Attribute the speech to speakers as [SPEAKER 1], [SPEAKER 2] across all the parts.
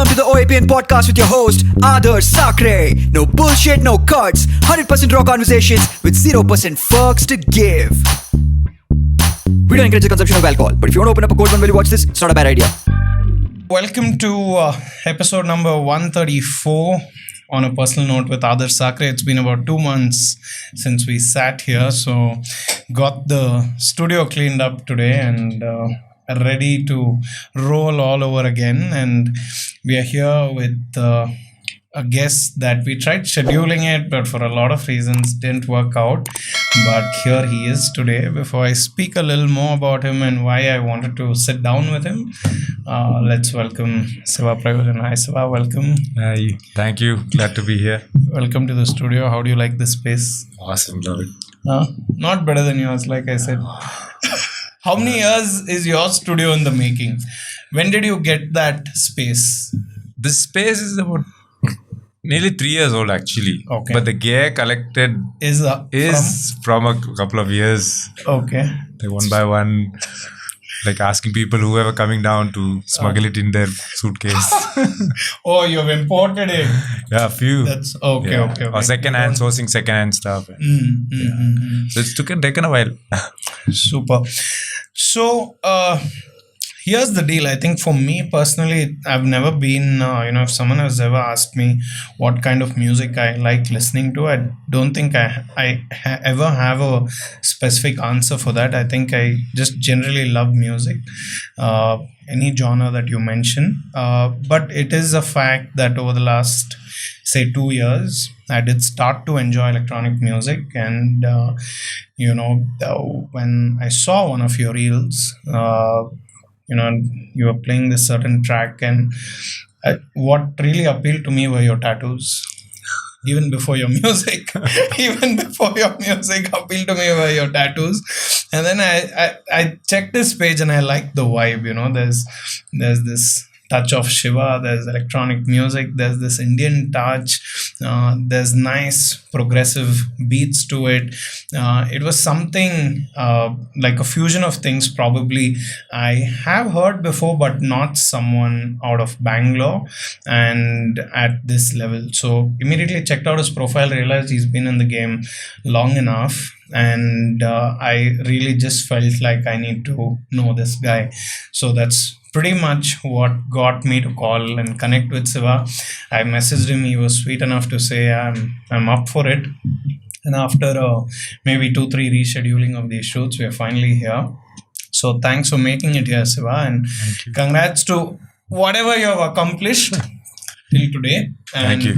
[SPEAKER 1] Welcome to the OAPN Podcast with your host, Adarsh Sakare. No bullshit, no cuts. 100% raw conversations with 0% fucks to give. We don't encourage the consumption of alcohol, but if you want to open up a cold one while you watch this, it's not a bad idea.
[SPEAKER 2] Welcome to episode number 134. On a personal note with Adarsh Sakare, it's been about 2 months since we sat here, so got the studio cleaned up today and ready to roll all over again. And we are here with a guest that we tried scheduling it, but for a lot of reasons didn't work out. But here he is today. Before I speak a little more about him and why I wanted to sit down with him, let's welcome Siva Prayojan. Hi Siva, welcome.
[SPEAKER 3] Hi, thank you. Glad to be here.
[SPEAKER 2] Welcome to the studio. How do you like this space?
[SPEAKER 3] Awesome, love it.
[SPEAKER 2] Not better than yours, like I said. How many years is your studio in the making? When did you get that space?
[SPEAKER 3] This space is about nearly 3 years old actually.
[SPEAKER 2] Okay.
[SPEAKER 3] But the gear collected
[SPEAKER 2] Is
[SPEAKER 3] from a couple of years.
[SPEAKER 2] Okay.
[SPEAKER 3] Like one by one, like asking people whoever coming down to smuggle it in their suitcase.
[SPEAKER 2] Oh, you've imported it.
[SPEAKER 3] Yeah, a few.
[SPEAKER 2] That's okay.
[SPEAKER 3] Yeah.
[SPEAKER 2] Okay.
[SPEAKER 3] Or second-hand, sourcing second-hand stuff. So it's taken a while.
[SPEAKER 2] Super. So, here's the deal. I think for me personally, I've never been, if someone has ever asked me what kind of music I like listening to, I don't think I ever have a specific answer for that. I think I just generally love music, any genre that you mention. But it is a fact that over the last, say, 2 years, I did start to enjoy electronic music. And, when I saw one of your reels, you were playing this certain track, and what really appealed to me were your tattoos. Even before your music, appealed to me were your tattoos. And then I checked this page and I liked the vibe. There's this touch of Shiva, there's electronic music, there's this Indian touch, there's nice progressive beats to it. It was something like a fusion of things probably I have heard before, but not someone out of Bangalore and at this level. So immediately checked out his profile, realized he's been in the game long enough. And I really just felt like I need to know this guy. So that's pretty much what got me to call and connect with Siva. I messaged him. He was sweet enough to say I'm up for it. And after maybe 2-3 rescheduling of these shoots, we are finally here. So thanks for making it here, Siva, and congrats to whatever you have accomplished till today. And
[SPEAKER 3] Thank you.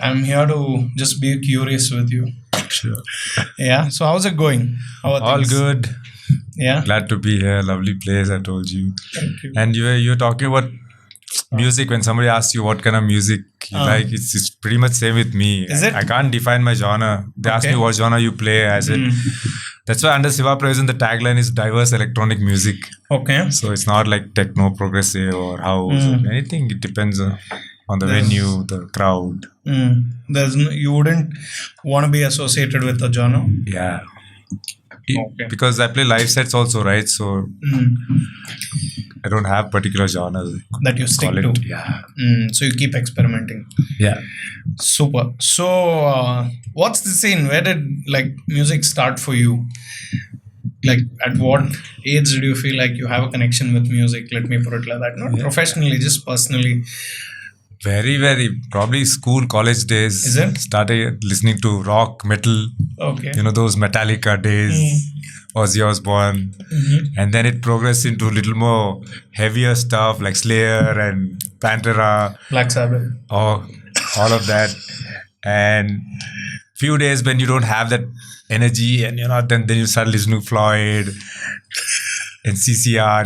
[SPEAKER 2] I'm here to just be curious with you.
[SPEAKER 3] Sure.
[SPEAKER 2] Yeah. So how's it going? How are
[SPEAKER 3] All
[SPEAKER 2] things?
[SPEAKER 3] good.
[SPEAKER 2] Yeah.
[SPEAKER 3] Glad to be here. Lovely place, I told you.
[SPEAKER 2] Thank you.
[SPEAKER 3] And you were talking about music. When somebody asks you what kind of music you like, it's pretty much same with me.
[SPEAKER 2] Is it?
[SPEAKER 3] I can't define my genre. They ask me what genre you play. I said, that's why under Siva Prayojan the tagline is diverse electronic music.
[SPEAKER 2] Okay.
[SPEAKER 3] So it's not like techno, progressive or house or anything. It depends on the venue, the crowd.
[SPEAKER 2] You wouldn't want to be associated with a genre.
[SPEAKER 3] Yeah.
[SPEAKER 2] Okay.
[SPEAKER 3] Because I play live sets also, right? So I don't have particular genres
[SPEAKER 2] That you stick
[SPEAKER 3] call
[SPEAKER 2] to.
[SPEAKER 3] it. Yeah.
[SPEAKER 2] So you keep experimenting.
[SPEAKER 3] Yeah.
[SPEAKER 2] Super. So what's the scene? Where did music start for you? Like at what age did you feel like you have a connection with music? Let me put it like that. Not professionally, just personally.
[SPEAKER 3] Very, very probably school, college days.
[SPEAKER 2] Is it?
[SPEAKER 3] Started listening to rock, metal.
[SPEAKER 2] Okay.
[SPEAKER 3] Those Metallica days. Ozzy Osbourne. And then it progressed into a little more heavier stuff like Slayer and Pantera.
[SPEAKER 2] Black Sabbath.
[SPEAKER 3] All of that. And few days when you don't have that energy and then you start listening to Floyd and CCR.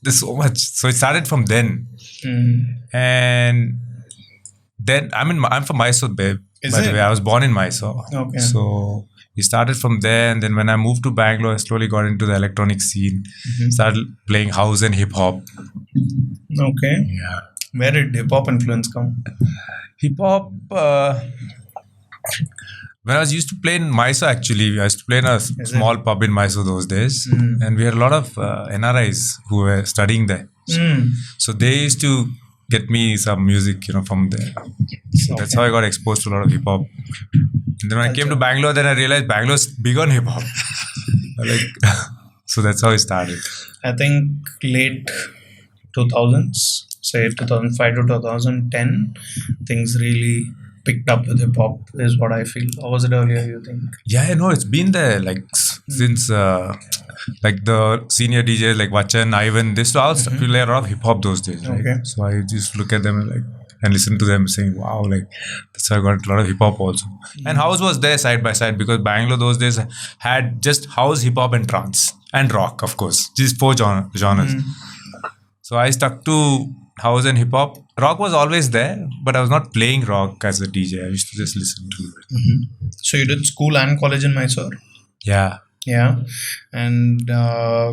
[SPEAKER 3] There's so much. So it started from then. And then I'm from Mysore, babe. By the way, I was born in Mysore.
[SPEAKER 2] Okay.
[SPEAKER 3] So we started from there, and then when I moved to Bangalore, I slowly got into the electronic scene. Started playing house and hip hop.
[SPEAKER 2] Okay.
[SPEAKER 3] Yeah.
[SPEAKER 2] Where did hip hop influence come?
[SPEAKER 3] Hip hop. When I was used to play in Mysore, actually, I used to play in a small pub in Mysore those days, and we had a lot of NRIs who were studying there. So they used to get me some music, from there. So that's how I got exposed to a lot of hip hop. And then when I came to Bangalore, then I realized Bangalore's big on hip hop. So that's how it started.
[SPEAKER 2] I think late 2000s, say 2005 to 2010, things really picked up with hip hop is what I feel. Or was it earlier, you think?
[SPEAKER 3] Yeah, I know it's been there since the senior DJs like Vachan, Ivan, they used to all play a lot of hip hop those days, right?
[SPEAKER 2] Okay.
[SPEAKER 3] So I just look at them and listen to them saying, wow, that's how I got a lot of hip hop also. And house was there side by side because Bangalore those days had just house, hip hop and trance and rock, of course. These 4 genres. So I stuck to house and hip hop. Rock was always there, but I was not playing rock as a DJ. I used to just listen to it.
[SPEAKER 2] So you did school and college in Mysore?
[SPEAKER 3] Yeah.
[SPEAKER 2] Yeah. And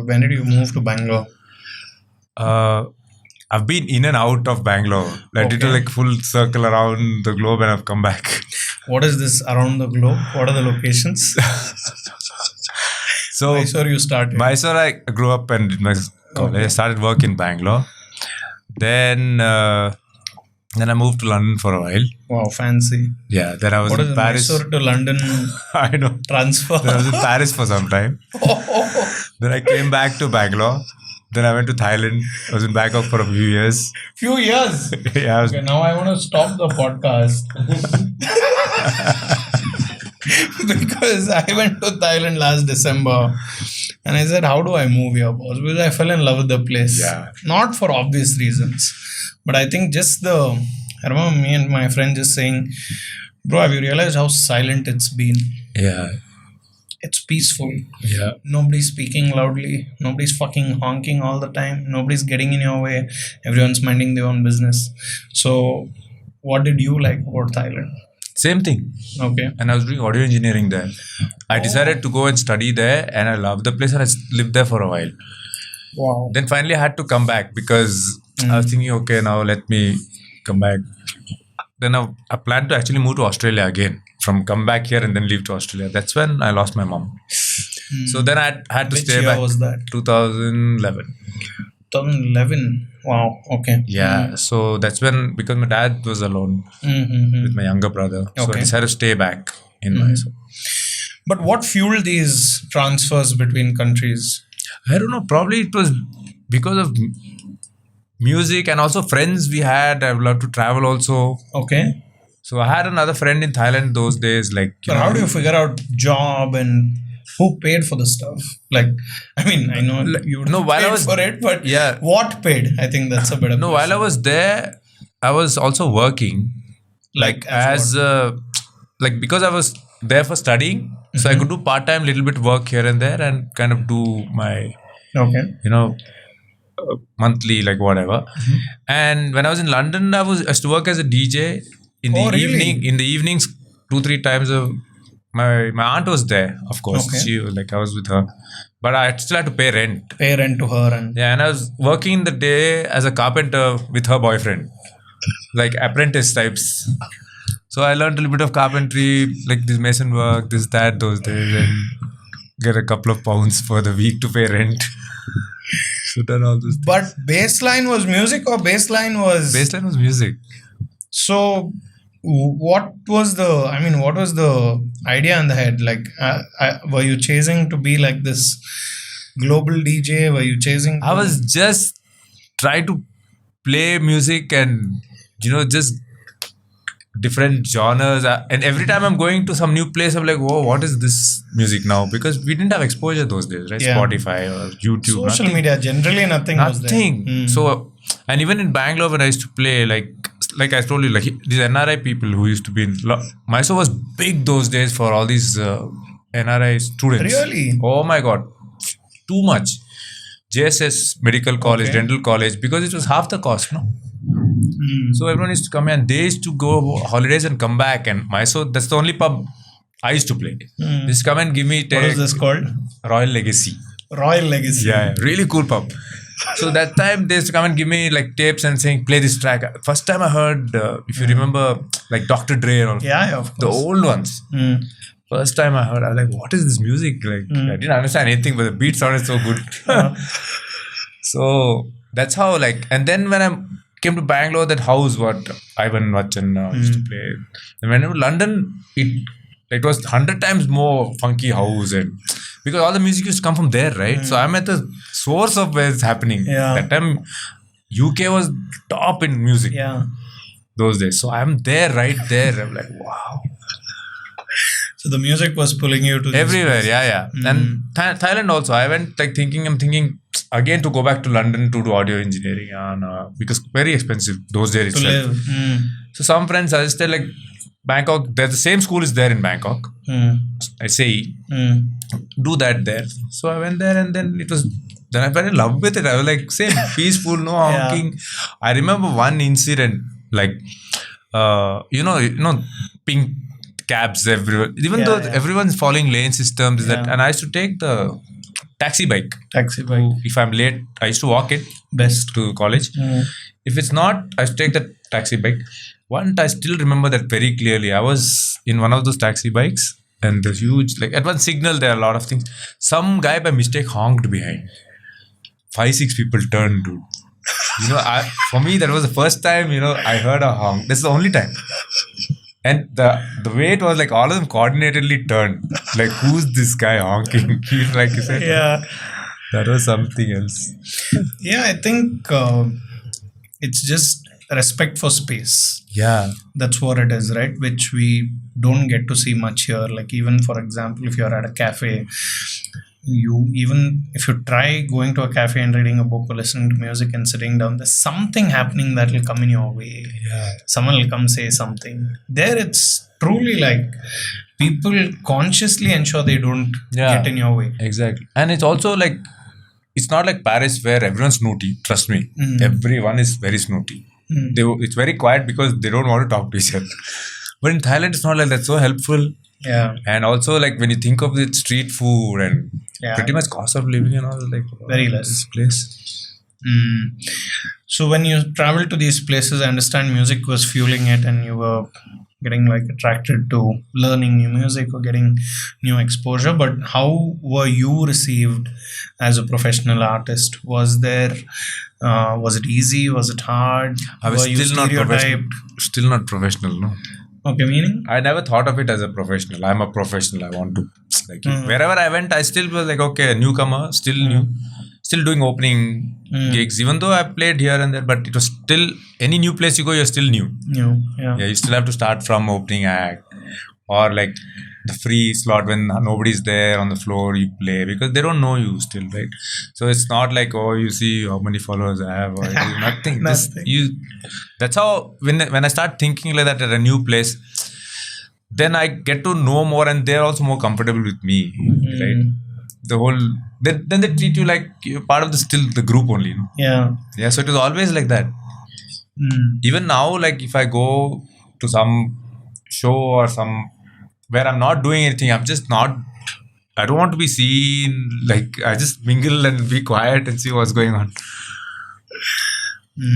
[SPEAKER 2] when did you move to Bangalore?
[SPEAKER 3] I've been in and out of Bangalore. I did a full circle around the globe and I've come back.
[SPEAKER 2] What is this around the globe? What are the locations?
[SPEAKER 3] So
[SPEAKER 2] Mysore you started?
[SPEAKER 3] Mysore, I grew up and did my college.
[SPEAKER 2] Okay.
[SPEAKER 3] I started work in Bangalore. Then I moved to London for a while.
[SPEAKER 2] Wow, fancy.
[SPEAKER 3] Yeah, then I was
[SPEAKER 2] What
[SPEAKER 3] in
[SPEAKER 2] is
[SPEAKER 3] Paris.
[SPEAKER 2] Mysore to London
[SPEAKER 3] I know.
[SPEAKER 2] transfer?
[SPEAKER 3] Then I was in Paris for some time. Then I came back to Bangalore. Then I went to Thailand. I was in Bangkok for a few years.
[SPEAKER 2] Few years.
[SPEAKER 3] Yeah,
[SPEAKER 2] Okay, now I want to stop the podcast. Because I went to Thailand last December and I said, how do I move here, boss? Because I fell in love with the place.
[SPEAKER 3] Yeah.
[SPEAKER 2] Not for obvious reasons. But I think I remember me and my friend just saying, bro, have you realized how silent it's been?
[SPEAKER 3] Yeah.
[SPEAKER 2] It's peaceful.
[SPEAKER 3] Yeah.
[SPEAKER 2] Nobody's speaking loudly. Nobody's fucking honking all the time. Nobody's getting in your way. Everyone's minding their own business. So, what did you like about Thailand?
[SPEAKER 3] Same thing.
[SPEAKER 2] Okay.
[SPEAKER 3] And I was doing audio engineering there. I decided to go and study there and I loved the place and I lived there for a while.
[SPEAKER 2] Wow.
[SPEAKER 3] Then finally I had to come back because I was thinking, okay, now let me come back. Then I planned to actually move to Australia again. Come back here and then leave to Australia. That's when I lost my mom. So then I had to
[SPEAKER 2] Which
[SPEAKER 3] stay
[SPEAKER 2] year
[SPEAKER 3] back.
[SPEAKER 2] was that?
[SPEAKER 3] 2011.
[SPEAKER 2] 2011. Wow. Okay.
[SPEAKER 3] Yeah. So that's when, because my dad was alone with my younger brother. So
[SPEAKER 2] Okay.
[SPEAKER 3] I decided to stay back in Mysore.
[SPEAKER 2] But what fueled these transfers between countries?
[SPEAKER 3] I don't know. Probably it was because of music and also friends we had. I would love to travel also.
[SPEAKER 2] Okay.
[SPEAKER 3] So I had another friend in Thailand those days.
[SPEAKER 2] But how do you figure out job and who paid for the stuff? I know you
[SPEAKER 3] No, while I
[SPEAKER 2] paid
[SPEAKER 3] was-
[SPEAKER 2] for it, but
[SPEAKER 3] Yeah.
[SPEAKER 2] what paid? I think that's a better
[SPEAKER 3] No, while I was there, I was also working. Because I was there for studying. So I could do part-time little bit work here and there and kind of do my,
[SPEAKER 2] Okay.
[SPEAKER 3] monthly, whatever. And when I was in London, I used to work as a DJ in the
[SPEAKER 2] really?
[SPEAKER 3] evening. In the evenings, 2-3 times my aunt was there, of course.
[SPEAKER 2] Okay.
[SPEAKER 3] She I was with her, but I still had to pay rent.
[SPEAKER 2] Pay rent to her and
[SPEAKER 3] Yeah, and I was working in the day as a carpenter with her boyfriend, apprentice types. So I learned a little bit of carpentry, this mason work, this, that, those days, and get a couple of pounds for the week to pay rent. So done all those things.
[SPEAKER 2] But baseline was music or baseline was...
[SPEAKER 3] Baseline was music.
[SPEAKER 2] So what was the idea in the head? Were you chasing to be like this global DJ? Were you chasing...
[SPEAKER 3] I was just trying to play music and, just different genres. And every time I'm going to some new place, I'm like, whoa, what is this music now? Because we didn't have exposure those days, right?
[SPEAKER 2] Yeah.
[SPEAKER 3] Spotify or YouTube.
[SPEAKER 2] Social
[SPEAKER 3] nothing.
[SPEAKER 2] media, generally nothing was there.
[SPEAKER 3] Nothing. So, and even in Bangalore when I used to play, like I told you, these NRI people who used to be in Mysore was big those days for all these NRI students.
[SPEAKER 2] Really?
[SPEAKER 3] Oh my God, too much. JSS Medical College,
[SPEAKER 2] Okay.
[SPEAKER 3] Dental College, because it was half the cost, no? So everyone used to come here and they used to go holidays and come back. And Mysore, that's the only pub I used to play. They used to come and give me
[SPEAKER 2] What is this called?
[SPEAKER 3] Royal Legacy.
[SPEAKER 2] Royal Legacy.
[SPEAKER 3] Yeah, really cool pub. So that time they used to come and give me tapes and saying, play this track. First time I heard, if you remember, Dr. Dre and all.
[SPEAKER 2] Yeah, of
[SPEAKER 3] The
[SPEAKER 2] course.
[SPEAKER 3] old ones. First time I heard, I was like, what is this music? I didn't understand anything, but the beat sounded so good. So that's how, and then when came to Bangalore, that house what Ivan Vachan used to play. And when I went to London, it was 100 times more funky house, and because all the music used to come from there, right? So I'm at the source of where it's happening. That time, UK was top in music. Those days. So I'm there, right there. I'm like, wow.
[SPEAKER 2] So the music was pulling you to
[SPEAKER 3] everywhere. And Thailand also. I went I'm thinking again to go back to London to do audio engineering, because very expensive those days
[SPEAKER 2] to
[SPEAKER 3] itself.
[SPEAKER 2] live.
[SPEAKER 3] So some friends suggested like Bangkok. There's the same school is there in Bangkok. I say do that there. So I went there, and then I fell in love with it. I was like, same peaceful, no honking. I remember one incident, like pink cabs everywhere. Even though everyone's following lane systems, and I used to take the taxi bike. If I'm late, I used to walk it
[SPEAKER 2] best
[SPEAKER 3] to college. If it's not, I used to take the taxi bike. Once I still remember that very clearly. I was in one of those taxi bikes, and there's huge, like at one signal there are a lot of things. Some guy by mistake honked behind. 5-6 people turned, dude. For me, that was the first time, I heard a honk. That's the only time. And the way it was, like all of them coordinatedly turned. Like, who's this guy honking? Like you said. That was something else.
[SPEAKER 2] I think it's just respect for space. That's what it is, right? Which we don't get to see much here. Like, even for example, if you're at a cafe, if you try going to a cafe and reading a book or listening to music and sitting down, there's something happening that will come in your way. Someone will come say something. There it's truly like people consciously ensure they don't get in your way.
[SPEAKER 3] Exactly. And it's also like, it's not like Paris where everyone's snooty. Trust me. Everyone is very snooty. It's very quiet because they don't want to talk to each other. But in Thailand, it's not like that. So helpful. And also, like, when you think of the street food and pretty much cost of living and all, like,
[SPEAKER 2] very less.
[SPEAKER 3] This place.
[SPEAKER 2] So when you travel to these places, I understand music was fueling it, and you were getting like attracted to learning new music or getting new exposure. But how were you received as a professional artist? Was it easy? Was it hard?
[SPEAKER 3] I was still not professional, no.
[SPEAKER 2] Okay, meaning?
[SPEAKER 3] I never thought of it as a professional. I'm a professional. I want to, like, wherever I went, I still was like, okay, newcomer, still new, still doing opening gigs, even though I played here and there, but it was still, any new place you go, you're still new. You still have to start from opening act, or like the free slot when nobody's there on the floor, you play, because they don't know you still, right? So it's not like, oh, you see how many followers I have, or nothing. That's how, when I start thinking like that at a new place, then I get to know more, and they're also more comfortable with me, right? Then they treat you like you're part of the group only. So it was always like that. Even now, like if I go to some show or where I'm not doing anything, I don't want to be seen. Like, I just mingle and be quiet and see what's going on.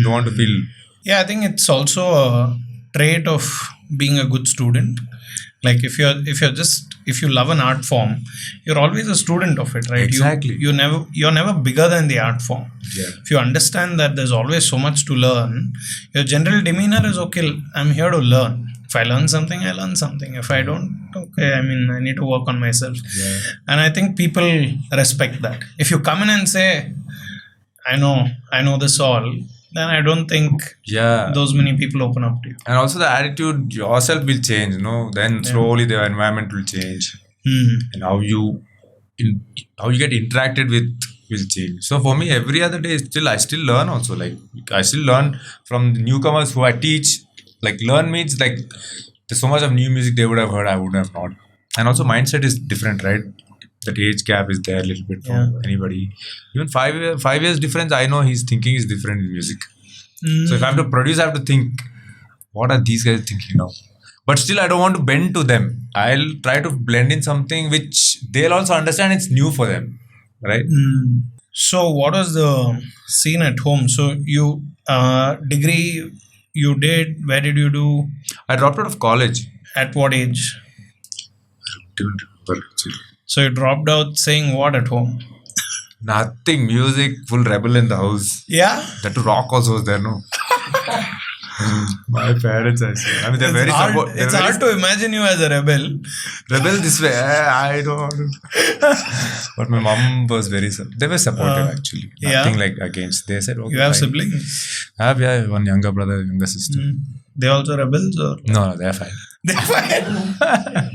[SPEAKER 3] Don't want to feel.
[SPEAKER 2] I think it's also a trait of being a good student. Like if you love an art form, you're always a student of it, right?
[SPEAKER 3] Exactly.
[SPEAKER 2] You're never bigger than the art form. If you understand that there's always so much to learn, your general demeanor is, okay, I'm here to learn. If I learn something, I learn something. If I don't, okay, I need to work on myself. And I think people respect that. If you come in and say, I know this all, then I don't think those many people open up to you.
[SPEAKER 3] And also the attitude yourself will change, then slowly the environment will change. And how you get interacted with will change. So for me, every other day I still learn also. Like, I still learn from the newcomers who I teach. Like, learn means like there's so much of new music they would have heard, I would have not. And also mindset is different, right? That age gap is there a little bit for anybody. Even 5 years difference, I know his thinking is different in music. So if I have to produce, I have to think, what are these guys thinking now? But still, I don't want to bend to them. I'll try to blend in something which they'll also understand it's new for them, right?
[SPEAKER 2] So what was the scene at home? So you degree you did, where did you do?
[SPEAKER 3] I dropped out of college.
[SPEAKER 2] At what age?
[SPEAKER 3] I don't remember actually.
[SPEAKER 2] So you dropped out saying what at home?
[SPEAKER 3] Nothing. Music, full rebel in the house.
[SPEAKER 2] Yeah?
[SPEAKER 3] That rock also was there, no? My parents, I say. I mean, they're very supportive.
[SPEAKER 2] It's hard to imagine you as a rebel.
[SPEAKER 3] Rebel this way. I don't. But my mom was they were supportive actually. Nothing like against. They said, okay.
[SPEAKER 2] You have siblings?
[SPEAKER 3] I have one younger brother, younger sister.
[SPEAKER 2] They also rebels or?
[SPEAKER 3] No, they're fine.
[SPEAKER 2] They're fine.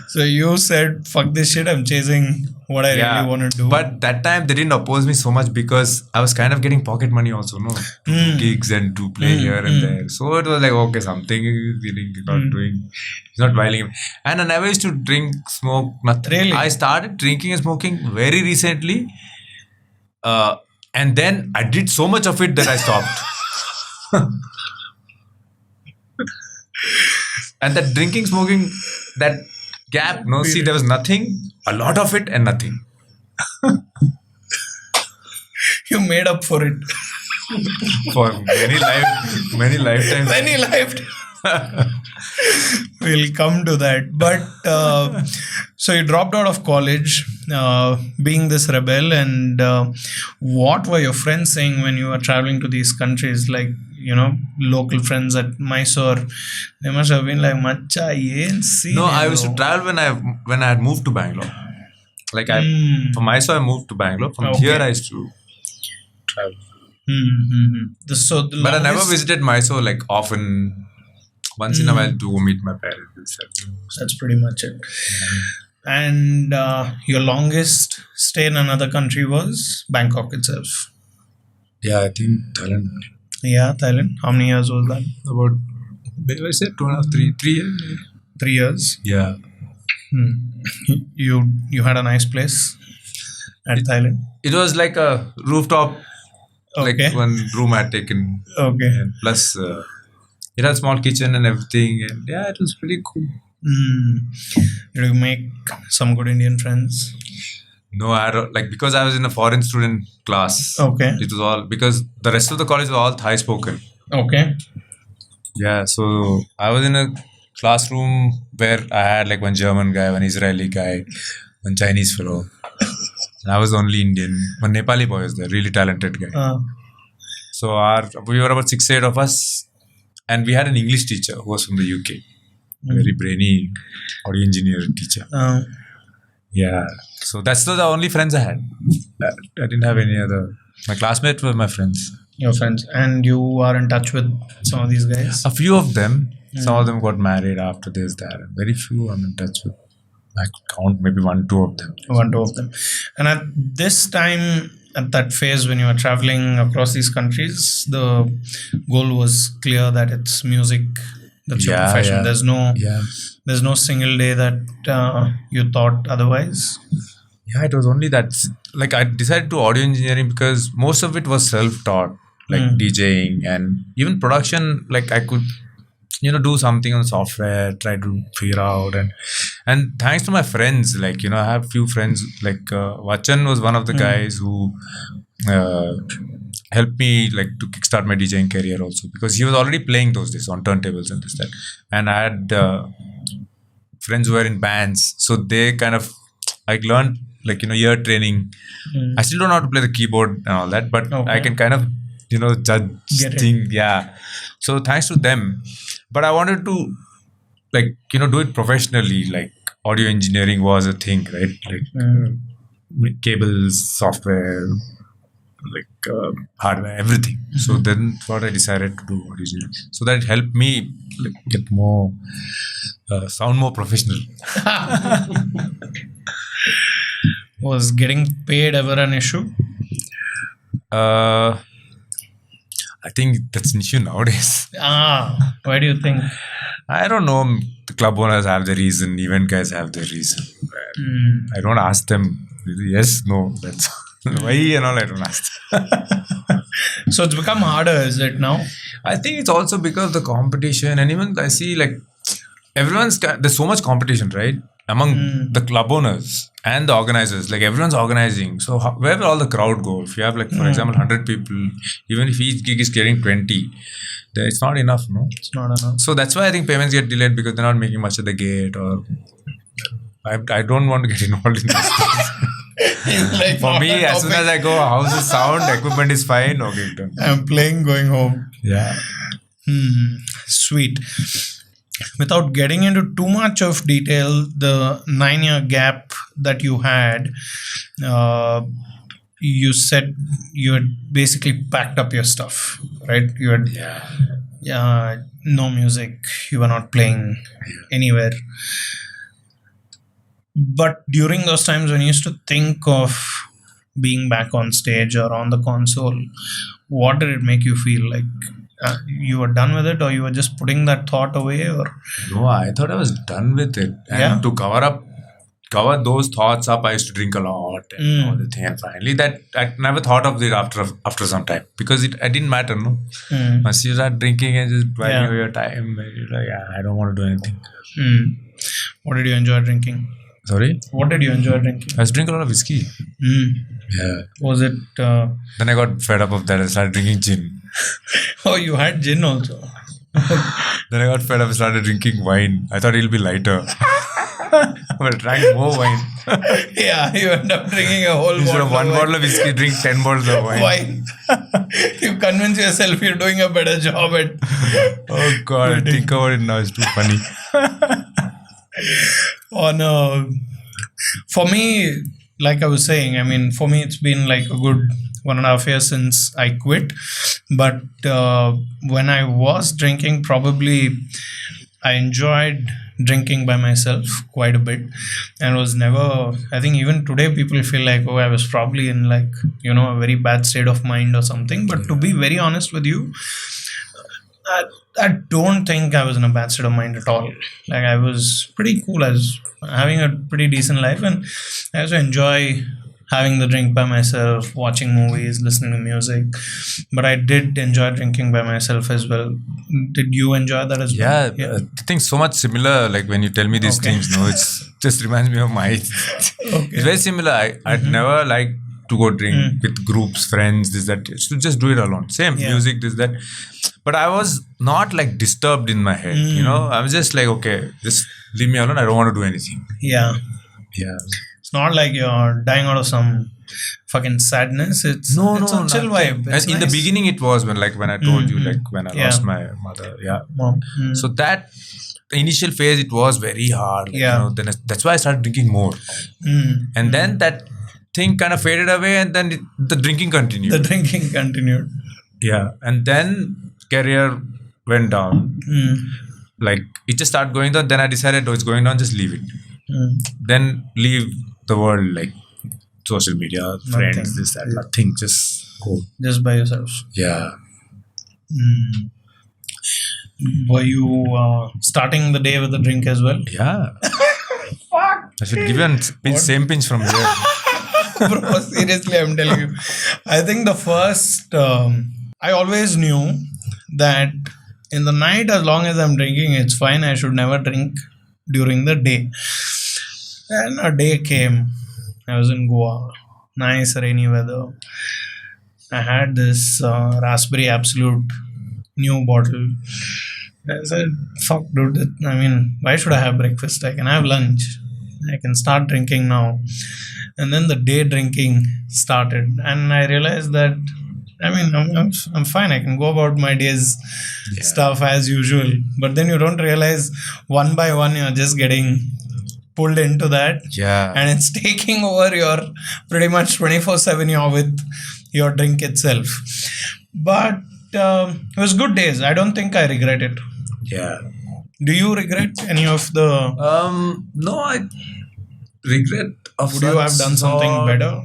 [SPEAKER 2] So you said, fuck this shit, I'm chasing what I really want to do.
[SPEAKER 3] But that time they didn't oppose me so much because I was kind of getting pocket money also, no? To do gigs and to play here and there. So it was like, okay, something he's not doing. He's not violating. And I never used to drink, smoke, nothing.
[SPEAKER 2] Really?
[SPEAKER 3] I started drinking and smoking very recently. And then I did so much of it that I stopped. And that drinking, smoking, that gap, there was nothing, a lot of it and nothing.
[SPEAKER 2] You made up for it.
[SPEAKER 3] For many lifetimes.
[SPEAKER 2] Many lifetimes. We'll come to that. But so you dropped out of college, being this rebel, and what were your friends saying when you were traveling to these countries? Like, local friends at Mysore, they must have been like, Macha,
[SPEAKER 3] No, I used to travel when I had moved to Bangalore. Like from Mysore I moved to Bangalore. From here I used to travel. But I never visited Mysore like often. Once in a while to meet my parents.
[SPEAKER 2] That's pretty much it. And your longest stay in another country was Bangkok itself.
[SPEAKER 3] Yeah, I think Thailand.
[SPEAKER 2] Yeah, Thailand. How many years was that?
[SPEAKER 3] About, I said 2.5, 3 years.
[SPEAKER 2] 3 years?
[SPEAKER 3] Yeah.
[SPEAKER 2] You had a nice place at Thailand?
[SPEAKER 3] It was like a rooftop, like one room I had taken.
[SPEAKER 2] Okay.
[SPEAKER 3] And plus, it had a small kitchen and everything. And yeah, it was pretty cool.
[SPEAKER 2] Did you make some good Indian friends?
[SPEAKER 3] No, I don't, because I was in a foreign student class.
[SPEAKER 2] Okay.
[SPEAKER 3] It was all, because the rest of the college was all Thai spoken.
[SPEAKER 2] Okay.
[SPEAKER 3] Yeah, so I was in a classroom where I had like one German guy, one Israeli guy, one Chinese fellow. And I was the only Indian. One Nepali boy was there, really talented guy. So we were about 6-8 of us. And we had an English teacher who was from the UK. Very brainy audio engineer teacher. Yeah. So that's the only friends I had. I didn't have any other. My classmates were my friends.
[SPEAKER 2] Your friends. And you are in touch with some of these guys?
[SPEAKER 3] A few of them. Some of them got married after this, that. And very few I'm in touch with. I could count maybe 1-2 of them.
[SPEAKER 2] 1-2 of them. And at this time, at that phase when you were traveling across these countries, the goal was clear that it's music. That's your profession.
[SPEAKER 3] Yeah.
[SPEAKER 2] There's no single day that you thought otherwise.
[SPEAKER 3] Yeah, it was only that. Like I decided to audio engineering because most of it was self-taught, like DJing and even production. Like I could, do something on software, try to figure out and thanks to my friends, I have few friends like Vachan was one of the guys who helped me to kickstart my DJing career also because he was already playing those days on turntables and this that, and I had friends who were in bands, so they kind of learned year training. I still don't know how to play the keyboard and all that, but I can kind of judge things. Yeah, so thanks to them. But I wanted to do it professionally. Audio engineering was a thing, right? Cables, software, hardware, everything. So then what I decided to do audio engineering. So that it helped me get more, sound more professional.
[SPEAKER 2] Was getting paid ever an issue?
[SPEAKER 3] I think that's an issue nowadays.
[SPEAKER 2] Why do you think?
[SPEAKER 3] I don't know. The club owners have the reason. Event guys have the reason. I don't ask them. Yes, no. That's why and all. I don't ask them.
[SPEAKER 2] So it's become harder, is it now?
[SPEAKER 3] I think it's also because of the competition, and even I see there's so much competition, right? Among the club owners and the organizers, everyone's organizing. So where will all the crowd go? If you have for example 100 people, even if each gig is getting 20, then it's not enough, no?
[SPEAKER 2] It's not enough.
[SPEAKER 3] So that's why I think payments get delayed because they're not making much at the gate, or I don't want to get involved in this. For me, as soon as I go, how's the sound, equipment is fine, okay, done.
[SPEAKER 2] I'm playing, going home.
[SPEAKER 3] Yeah.
[SPEAKER 2] Sweet. Without getting into too much of detail, the 9-year gap that you had, you said you had basically packed up your stuff, right? You had no music, you were not playing anywhere. But during those times when you used to think of being back on stage or on the console, what did it make you feel like? You were done with it, or you were just putting that thought away? Or
[SPEAKER 3] No, I thought I was done with it. And to cover those thoughts up, I used to drink a lot and all the thing. And finally, that I never thought of it after some time, because it didn't matter, no. Once you start drinking and just whiling away your time, and you're like, I don't want to do anything.
[SPEAKER 2] What did you enjoy drinking?
[SPEAKER 3] Sorry?
[SPEAKER 2] What did you enjoy drinking?
[SPEAKER 3] I was drinking a lot of whiskey. Yeah.
[SPEAKER 2] Was it?
[SPEAKER 3] Then I got fed up of that and started drinking gin.
[SPEAKER 2] Oh, you had gin also.
[SPEAKER 3] Then I got fed up and started drinking wine. I thought it'll be lighter. But I drank more wine.
[SPEAKER 2] Yeah, you end up drinking a whole
[SPEAKER 3] Instead
[SPEAKER 2] bottle
[SPEAKER 3] of one bottle of whiskey, drink 10 bottles of wine.
[SPEAKER 2] You convince yourself you're doing a better job at.
[SPEAKER 3] Oh God, I think about it now. It's too funny.
[SPEAKER 2] Oh no. For me, like I was saying, I mean, for me, it's been like a good 1.5 years since I quit. But when I was drinking, probably I enjoyed drinking by myself quite a bit, and was never, I think even today people feel like, oh, I was probably in like, a very bad state of mind or something. But to be very honest with you, I don't think I was in a bad state of mind at all. Like, I was pretty cool. I was having a pretty decent life, and I also enjoy having the drink by myself, watching movies, listening to music. But I did enjoy drinking by myself as well. Did you enjoy that as well?
[SPEAKER 3] Yeah, I think so much similar. Like when you tell me these things, no, it's just reminds me of my. It's very similar. I'd never liked to go drink with groups, friends, this, that. Just do it alone. Same music, this, that. But I was not like disturbed in my head. I was just like, okay, just leave me alone. I don't want to do anything.
[SPEAKER 2] Yeah.
[SPEAKER 3] Yeah.
[SPEAKER 2] It's not like you're dying out of some fucking sadness. It's a chill vibe. It's
[SPEAKER 3] in the beginning, it was when I told you, like when I lost my mother. Yeah. So that initial phase, it was very hard. Then that's why I started drinking more. And then that thing kind of faded away, and then the drinking continued. Yeah. And then career went down. Like it just started going down. Then I decided, it's going down, just leave it. Then leave the world, like social media, friends, this, that, nothing. Just go.
[SPEAKER 2] Just by yourself.
[SPEAKER 3] Yeah.
[SPEAKER 2] Were you starting the day with a drink as well?
[SPEAKER 3] Yeah. Fuck. I should give you a same pinch from here.
[SPEAKER 2] Bro, seriously, I'm telling you. I think the first, I always knew that in the night, as long as I'm drinking, it's fine. I should never drink during the day. And a day came. I was in Goa. Nice rainy weather. I had this Raspberry Absolute new bottle. I said, fuck dude, why should I have breakfast? I can have lunch. I can start drinking now. And then the day drinking started. And I realized that, I'm fine. I can go about my day's stuff as usual. But then you don't realize one by one you're just getting pulled into that.
[SPEAKER 3] Yeah.
[SPEAKER 2] And it's taking over your pretty much 24/7 you're with your drink itself. But it was good days. I don't think I regret it.
[SPEAKER 3] Yeah.
[SPEAKER 2] Do you regret any of the...
[SPEAKER 3] No, I regret of
[SPEAKER 2] Would you have done something better?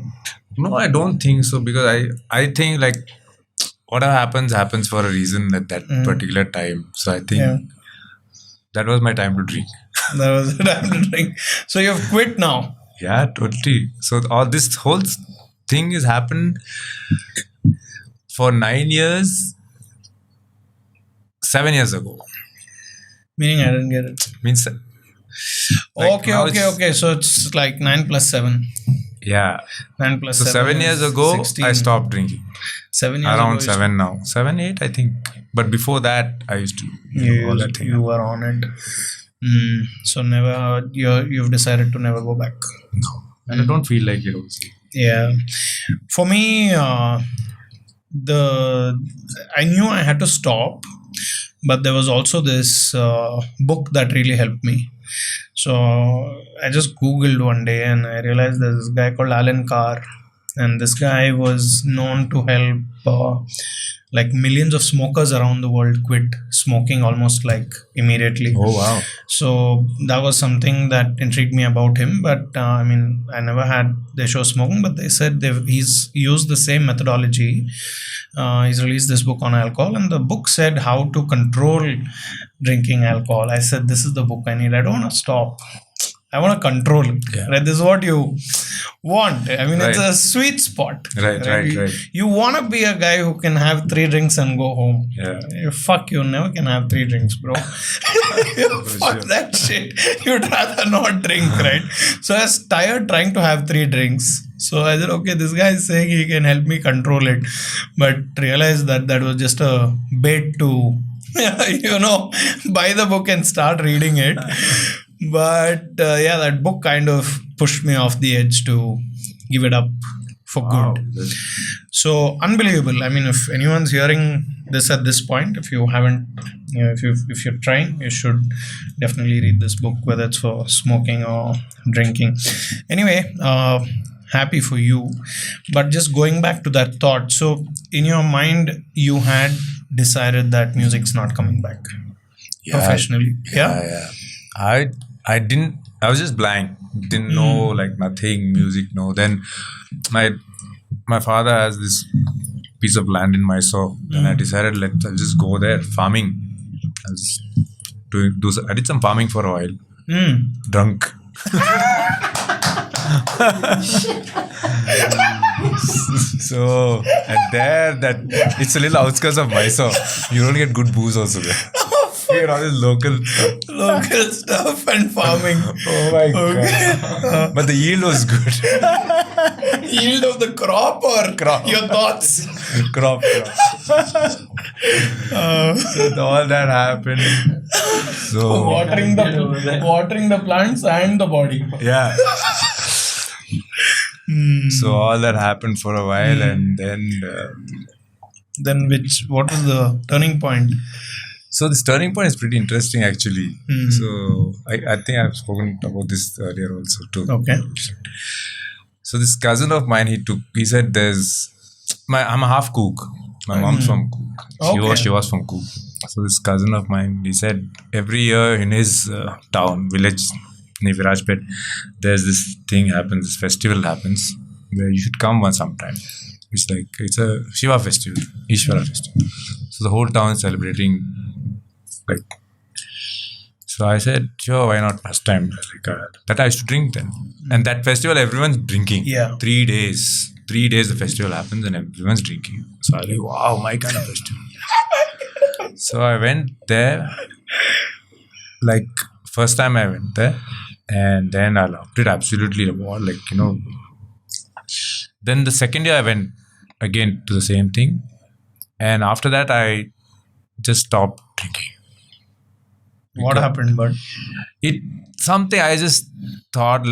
[SPEAKER 3] No, I don't think so, because I think like whatever happens for a reason at that particular time. So I think that was my time to drink.
[SPEAKER 2] That was the time to drink. So you've quit now?
[SPEAKER 3] Yeah, totally. So all this whole thing has happened for 9 years, 7 years ago.
[SPEAKER 2] Meaning I didn't get it.
[SPEAKER 3] Means
[SPEAKER 2] Okay. So it's like 9 plus 7.
[SPEAKER 3] Yeah.
[SPEAKER 2] 9 plus 7.
[SPEAKER 3] So 7 years ago,
[SPEAKER 2] 16.
[SPEAKER 3] I stopped drinking.
[SPEAKER 2] 7 years
[SPEAKER 3] Around
[SPEAKER 2] ago.
[SPEAKER 3] 7 now. 7, 8, I think. But before that, I used to do all that thing.
[SPEAKER 2] You were on it. So never, you've decided to never go back.
[SPEAKER 3] No. And I don't feel like it also.
[SPEAKER 2] Yeah. For me, I knew I had to stop But there was also this book that really helped me. So I just Googled one day and I realized there's this guy called Alan Carr, and this guy was known to help like millions of smokers around the world quit smoking almost like immediately.
[SPEAKER 3] Oh wow.
[SPEAKER 2] So that was something that intrigued me about him. But I mean, I never had the issue of smoking, but they said he's used the same methodology. He's released this book on alcohol, and the book said how to control drinking alcohol. I said, this is the book I need. I don't want to stop. I want to control it.
[SPEAKER 3] Yeah.
[SPEAKER 2] Right? This is what you want. I mean,
[SPEAKER 3] Right.
[SPEAKER 2] it's a sweet spot.
[SPEAKER 3] Right.
[SPEAKER 2] You want to be a guy who can have 3 drinks and go home.
[SPEAKER 3] Yeah.
[SPEAKER 2] Fuck, you never can have 3 drinks, bro. Fuck that shit. You'd rather not drink, right? So I was tired trying to have 3 drinks. So I said, okay, this guy is saying he can help me control it. But realized that was just a bait to, buy the book and start reading it. But that book kind of pushed me off the edge to give it up for good. So unbelievable. I mean, if anyone's hearing this at this point, if you haven't, if you're trying, you should definitely read this book, whether it's for smoking or drinking. Anyway, happy for you. But just going back to that thought, so in your mind, you had decided that music's not coming back professionally.
[SPEAKER 3] Yeah. I didn't. I was just blank. Didn't know like nothing. Music. No. Then my father has this piece of land in Mysore. Then I decided I'll just go there farming. I was I did some farming for a while. Drunk. So and there it's a little outskirts of Mysore. You don't get good booze also there. You get all this local
[SPEAKER 2] stuff and farming.
[SPEAKER 3] Oh my god! But the yield was good.
[SPEAKER 2] Yield of the crop or your thoughts?
[SPEAKER 3] Crop. So all that happened. So
[SPEAKER 2] watering the plants and the body.
[SPEAKER 3] Yeah. So all that happened for a while, and then
[SPEAKER 2] what was the turning point?
[SPEAKER 3] So this turning point is pretty interesting, actually. So I think I've spoken about this earlier also too.
[SPEAKER 2] Okay.
[SPEAKER 3] So this cousin of mine, he said I'm a half Cook. My mom's from Cook. She was from Cook. So this cousin of mine, he said every year in his village, near Virajpet, there's this thing happens, this festival happens where you should come sometime. It's a Shiva festival, Eshwara festival. So the whole town is celebrating. So I said, sure, why not first time? That I used to drink then. And that festival, everyone's drinking.
[SPEAKER 2] Yeah.
[SPEAKER 3] 3 days. 3 days the festival happens and everyone's drinking. So I was like, wow, my kind of festival. So I went there. First time I went there. And then I loved it absolutely. Then the second year I went again to the same thing. And after that, I just stopped drinking.
[SPEAKER 2] What happened, bud?
[SPEAKER 3] Something I just thought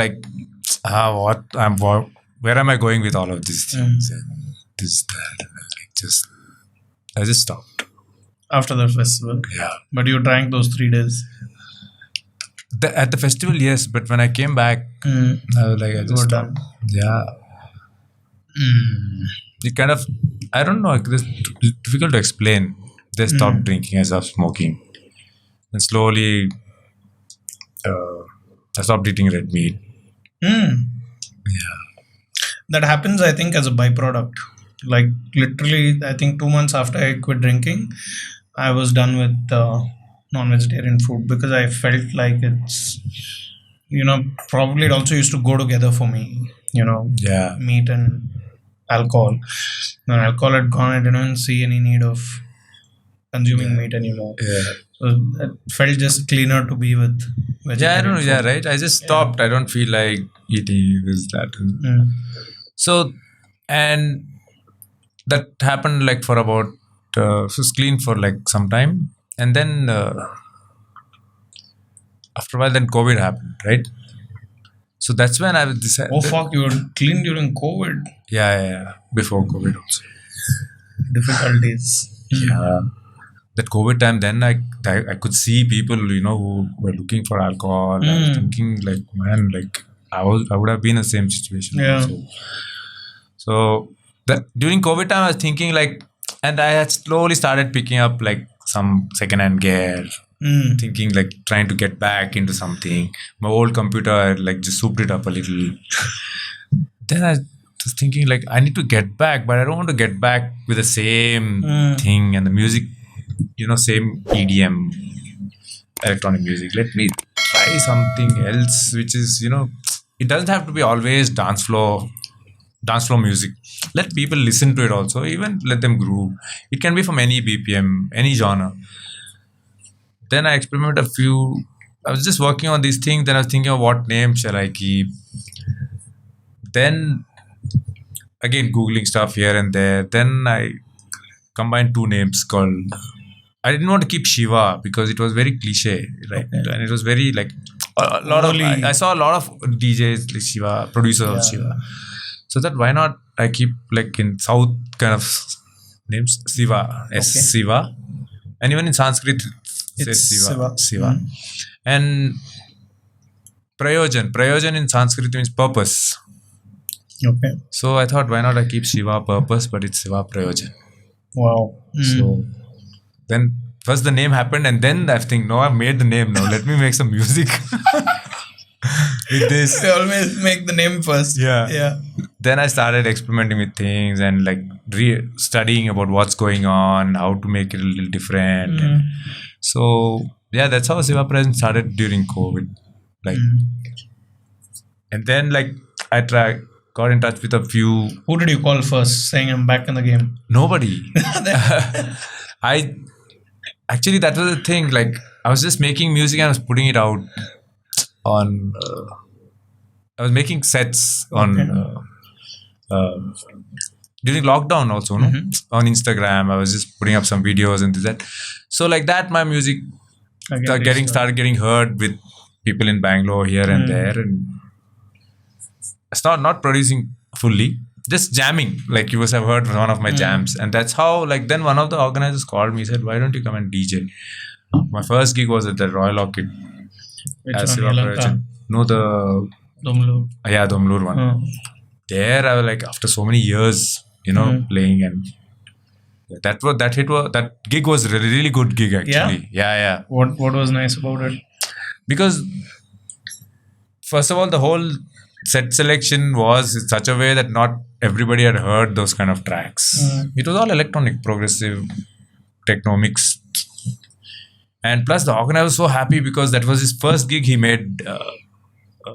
[SPEAKER 3] where am I going with all of these things and this, that, and I just stopped.
[SPEAKER 2] After the festival?
[SPEAKER 3] Yeah.
[SPEAKER 2] But you drank those 3 days?
[SPEAKER 3] At the festival, yes. But when I came back, I was like, I just stopped. Yeah. It kind of, I don't know, it's difficult to explain. They stopped drinking, I stopped smoking. And slowly, I stopped eating red meat. Yeah.
[SPEAKER 2] That happens, I think, as a byproduct. Literally, I think 2 months after I quit drinking, I was done with non-vegetarian food because I felt like it's, probably it also used to go together for me,
[SPEAKER 3] Yeah.
[SPEAKER 2] meat and alcohol. When alcohol had gone, I didn't see any need of consuming meat anymore.
[SPEAKER 3] Yeah.
[SPEAKER 2] So it felt just cleaner to be with vegetarian
[SPEAKER 3] Yeah, I don't know.
[SPEAKER 2] food.
[SPEAKER 3] Yeah, right. I just stopped. I don't feel like eating this, that. So, and that happened for about, so it's clean for some time. And then after a while, then COVID happened, right? So that's when I decided.
[SPEAKER 2] Oh, fuck, you were clean during COVID.
[SPEAKER 3] Yeah. Before COVID also.
[SPEAKER 2] Difficulties.
[SPEAKER 3] Yeah. that COVID time, then I could see people, who were looking for alcohol. I was thinking like, man, like I would have been in the same situation.
[SPEAKER 2] Yeah.
[SPEAKER 3] Also. So during COVID time, I was thinking like, and I had slowly started picking up like some secondhand gear, thinking like trying to get back into something. My old computer, I like just souped it up a little. Then I was thinking like, I need to get back, but I don't want to get back with the same thing and the music, same EDM, electronic music. Let me try something else, which is, it doesn't have to be always dance floor music. Let people listen to it also, even let them groove. It can be from any BPM, any genre. Then I experimented a few. I was just working on these things. Then I was thinking of what name shall I keep. Then again Googling stuff here and there. Then I combined two names called. I didn't want to keep Shiva because it was very cliche, right? Okay. And it was very like a lot of. I saw a lot of DJs like Shiva, producers of Shiva. So that why not I keep like in South kind of names Siva, Siva, and even in Sanskrit it says Siva. And Prayojan in Sanskrit means purpose.
[SPEAKER 2] Okay.
[SPEAKER 3] So I thought why not I keep Shiva purpose, but it's Siva Prayojan.
[SPEAKER 2] Wow.
[SPEAKER 3] So then first the name happened, and then I think no, I've made the name now. Let me make some music. With this,
[SPEAKER 2] we always make the name first. Yeah.
[SPEAKER 3] Then I started experimenting with things and like studying about what's going on, how to make it a little different. So that's how Siva Prayojan started during COVID. Like, and then like I got in touch with a few.
[SPEAKER 2] Who did you call first, saying I'm back in the game?
[SPEAKER 3] Nobody. Actually that was the thing. Like I was just making music and I was putting it out on. I was making sets on during lockdown also, no? On Instagram. I was just putting up some videos and that. So like that, my music started getting heard with people in Bangalore here and there, and it's not producing fully, just jamming. Like you must have heard one of my jams, and that's how. Like then one of the organizers called me, said, "Why don't you come and DJ?" My first gig was at the Royal Orchid. As no, the
[SPEAKER 2] Domlur.
[SPEAKER 3] Yeah, Domlur one. There I was like, after so many years, playing, and that gig was really, really good gig actually. Yeah.
[SPEAKER 2] What was nice about it?
[SPEAKER 3] Because first of all, the whole set selection was in such a way that not everybody had heard those kind of tracks. It was all electronic, progressive, techno mixed. And plus the organizer was so happy because that was his first gig he made.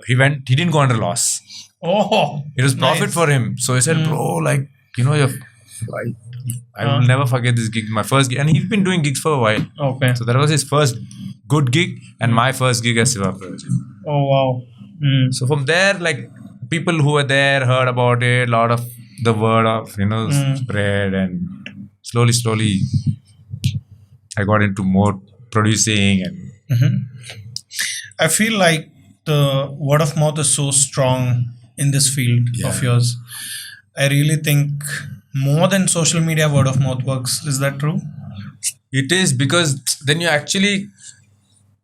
[SPEAKER 3] He didn't go under loss.
[SPEAKER 2] Oh,
[SPEAKER 3] it was profit for him. So he said, bro, like, I will never forget this gig, my first gig. And he's been doing gigs for a while.
[SPEAKER 2] Okay.
[SPEAKER 3] So that was his first good gig and my first gig as Siva Prayojan.
[SPEAKER 2] Oh, wow.
[SPEAKER 3] So from there, like, people who were there heard about it, a lot of the word of, spread, and slowly, I got into more producing and
[SPEAKER 2] I feel like the word of mouth is so strong in this field of yours. I really think more than social media, word of mouth works. Is that true?
[SPEAKER 3] It is, because then you actually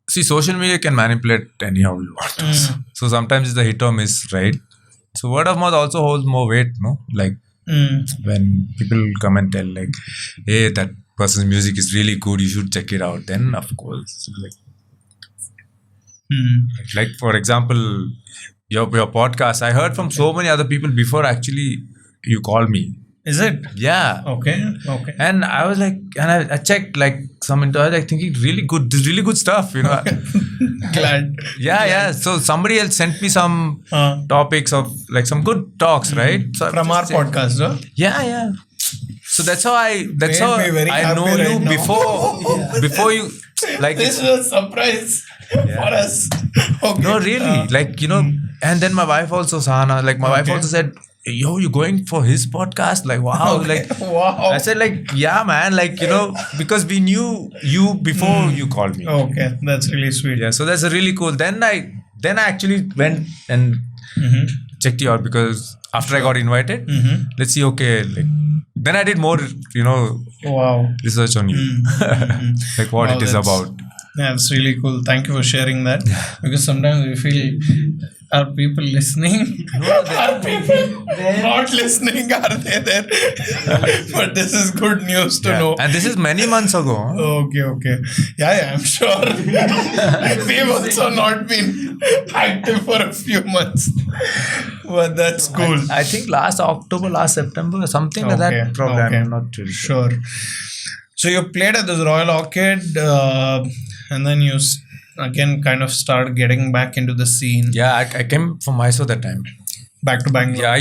[SPEAKER 3] see social media can manipulate anyhow you want. So sometimes it's a hit or miss, right? So word of mouth also holds more weight, no? Like when people come and tell like, hey, that person's music is really good, you should check it out. Then of course, like for example, your podcast, I heard from so many other people before actually you called me.
[SPEAKER 2] Is it?
[SPEAKER 3] Yeah.
[SPEAKER 2] Okay.
[SPEAKER 3] And I was like, and I checked like some into, I was like thinking really good, this really good stuff,
[SPEAKER 2] Glad.
[SPEAKER 3] Yeah. So somebody else sent me some topics of like some good talks, right? So
[SPEAKER 2] from our podcast, huh?
[SPEAKER 3] Yeah. So that's how I know you
[SPEAKER 2] right
[SPEAKER 3] before you like.
[SPEAKER 2] This is a surprise for us. Okay.
[SPEAKER 3] No, really, like and then my wife also, Sahana, like my wife also said, yo, you going for his podcast? Like, wow. Like,
[SPEAKER 2] wow.
[SPEAKER 3] I said like, yeah, man, like, because we knew you before you called me.
[SPEAKER 2] Okay. That's really sweet.
[SPEAKER 3] Yeah. So that's a really cool. Then I actually went and checked you out, because after I got invited, let's see, okay, like, then I did more,
[SPEAKER 2] Wow.
[SPEAKER 3] research on you, like what
[SPEAKER 2] Wow,
[SPEAKER 3] it is
[SPEAKER 2] that's-
[SPEAKER 3] about.
[SPEAKER 2] Yeah, it's really cool. Thank you for sharing that. Because sometimes we feel, are people listening? Are people not listening? Are they there? But this is good news to know.
[SPEAKER 3] And this is many months ago. Huh?
[SPEAKER 2] Okay. Yeah, I'm sure. We've also not been active for a few months. But that's cool.
[SPEAKER 3] I think last October, last September, something like
[SPEAKER 2] Okay,
[SPEAKER 3] that. Probably,
[SPEAKER 2] okay.
[SPEAKER 3] I'm not really sure.
[SPEAKER 2] Sure. So you played at this Royal Orchid, and then you again kind of start getting back into the scene.
[SPEAKER 3] Yeah, I came from Mysore that time.
[SPEAKER 2] Back to Bangalore.
[SPEAKER 3] Yeah, I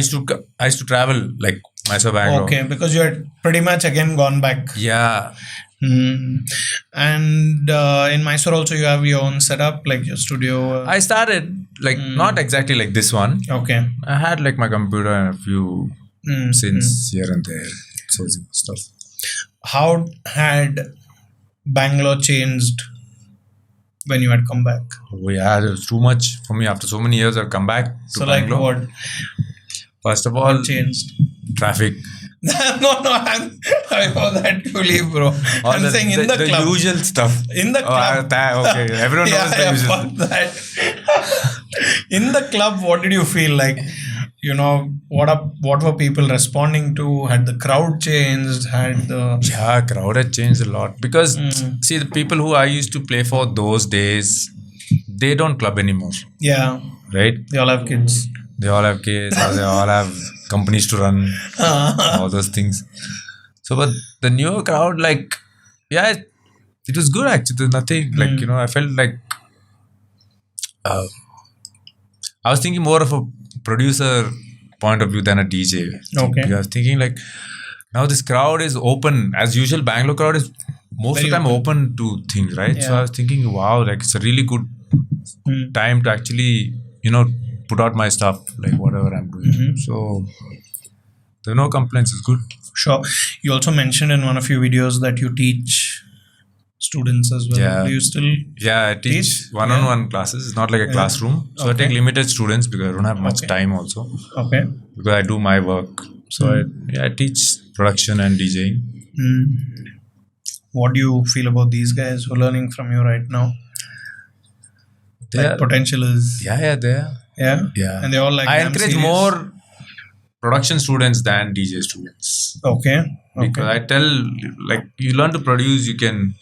[SPEAKER 3] used to travel like Mysore, Bangalore.
[SPEAKER 2] Okay, because you had pretty much again gone back.
[SPEAKER 3] Yeah,
[SPEAKER 2] And in Mysore also you have your own setup, like your studio.
[SPEAKER 3] I started like not exactly like this one.
[SPEAKER 2] Okay.
[SPEAKER 3] I had like my computer and a few synths here and there, so stuff.
[SPEAKER 2] How had Bangalore changed when you had come back?
[SPEAKER 3] Oh yeah, it was too much for me. After so many years, I've come back to
[SPEAKER 2] So like
[SPEAKER 3] Bangalore.
[SPEAKER 2] what
[SPEAKER 3] First of all,
[SPEAKER 2] changed?
[SPEAKER 3] traffic.
[SPEAKER 2] no, I know that you leave, bro.
[SPEAKER 3] All
[SPEAKER 2] I'm saying in the club.
[SPEAKER 3] usual stuff.
[SPEAKER 2] In the club.
[SPEAKER 3] Okay, everyone knows the usual.
[SPEAKER 2] fuck that. In the club, what did you feel like? You know, what were people responding to? Had the crowd changed? Had the
[SPEAKER 3] Yeah, crowd had changed a lot because see, the people who I used to play for those days, they don't club anymore,
[SPEAKER 2] yeah,
[SPEAKER 3] right?
[SPEAKER 2] they all have kids.
[SPEAKER 3] They all have kids, or they all have companies to run, all those things. So, but the newer crowd, like, yeah, it was good actually. There's nothing like I felt like I was thinking more of a producer point of view than a DJ.
[SPEAKER 2] Okay.
[SPEAKER 3] I was thinking like now this crowd is open as usual. Bangalore crowd is most
[SPEAKER 2] Very
[SPEAKER 3] of the time open to things, right? So
[SPEAKER 2] Yeah.
[SPEAKER 3] I was thinking, wow, like it's a really good time to actually put out my stuff, like whatever I'm doing. So there are no complaints. It's good.
[SPEAKER 2] Sure. You also mentioned in one of your videos that you teach students as well.
[SPEAKER 3] Yeah.
[SPEAKER 2] Do you still?
[SPEAKER 3] Yeah, I teach one-on-one classes. It's not like a classroom. So I take limited students because I don't have much time also.
[SPEAKER 2] Okay.
[SPEAKER 3] Because I do my work. So I teach production and DJing.
[SPEAKER 2] What do you feel about these guys who are learning from you right now? Like potential is
[SPEAKER 3] Yeah, they are.
[SPEAKER 2] yeah, and they all like.
[SPEAKER 3] I
[SPEAKER 2] damn
[SPEAKER 3] encourage
[SPEAKER 2] serious.
[SPEAKER 3] more production students than DJ students.
[SPEAKER 2] Okay.
[SPEAKER 3] Because I tell, like, you learn to produce, you can,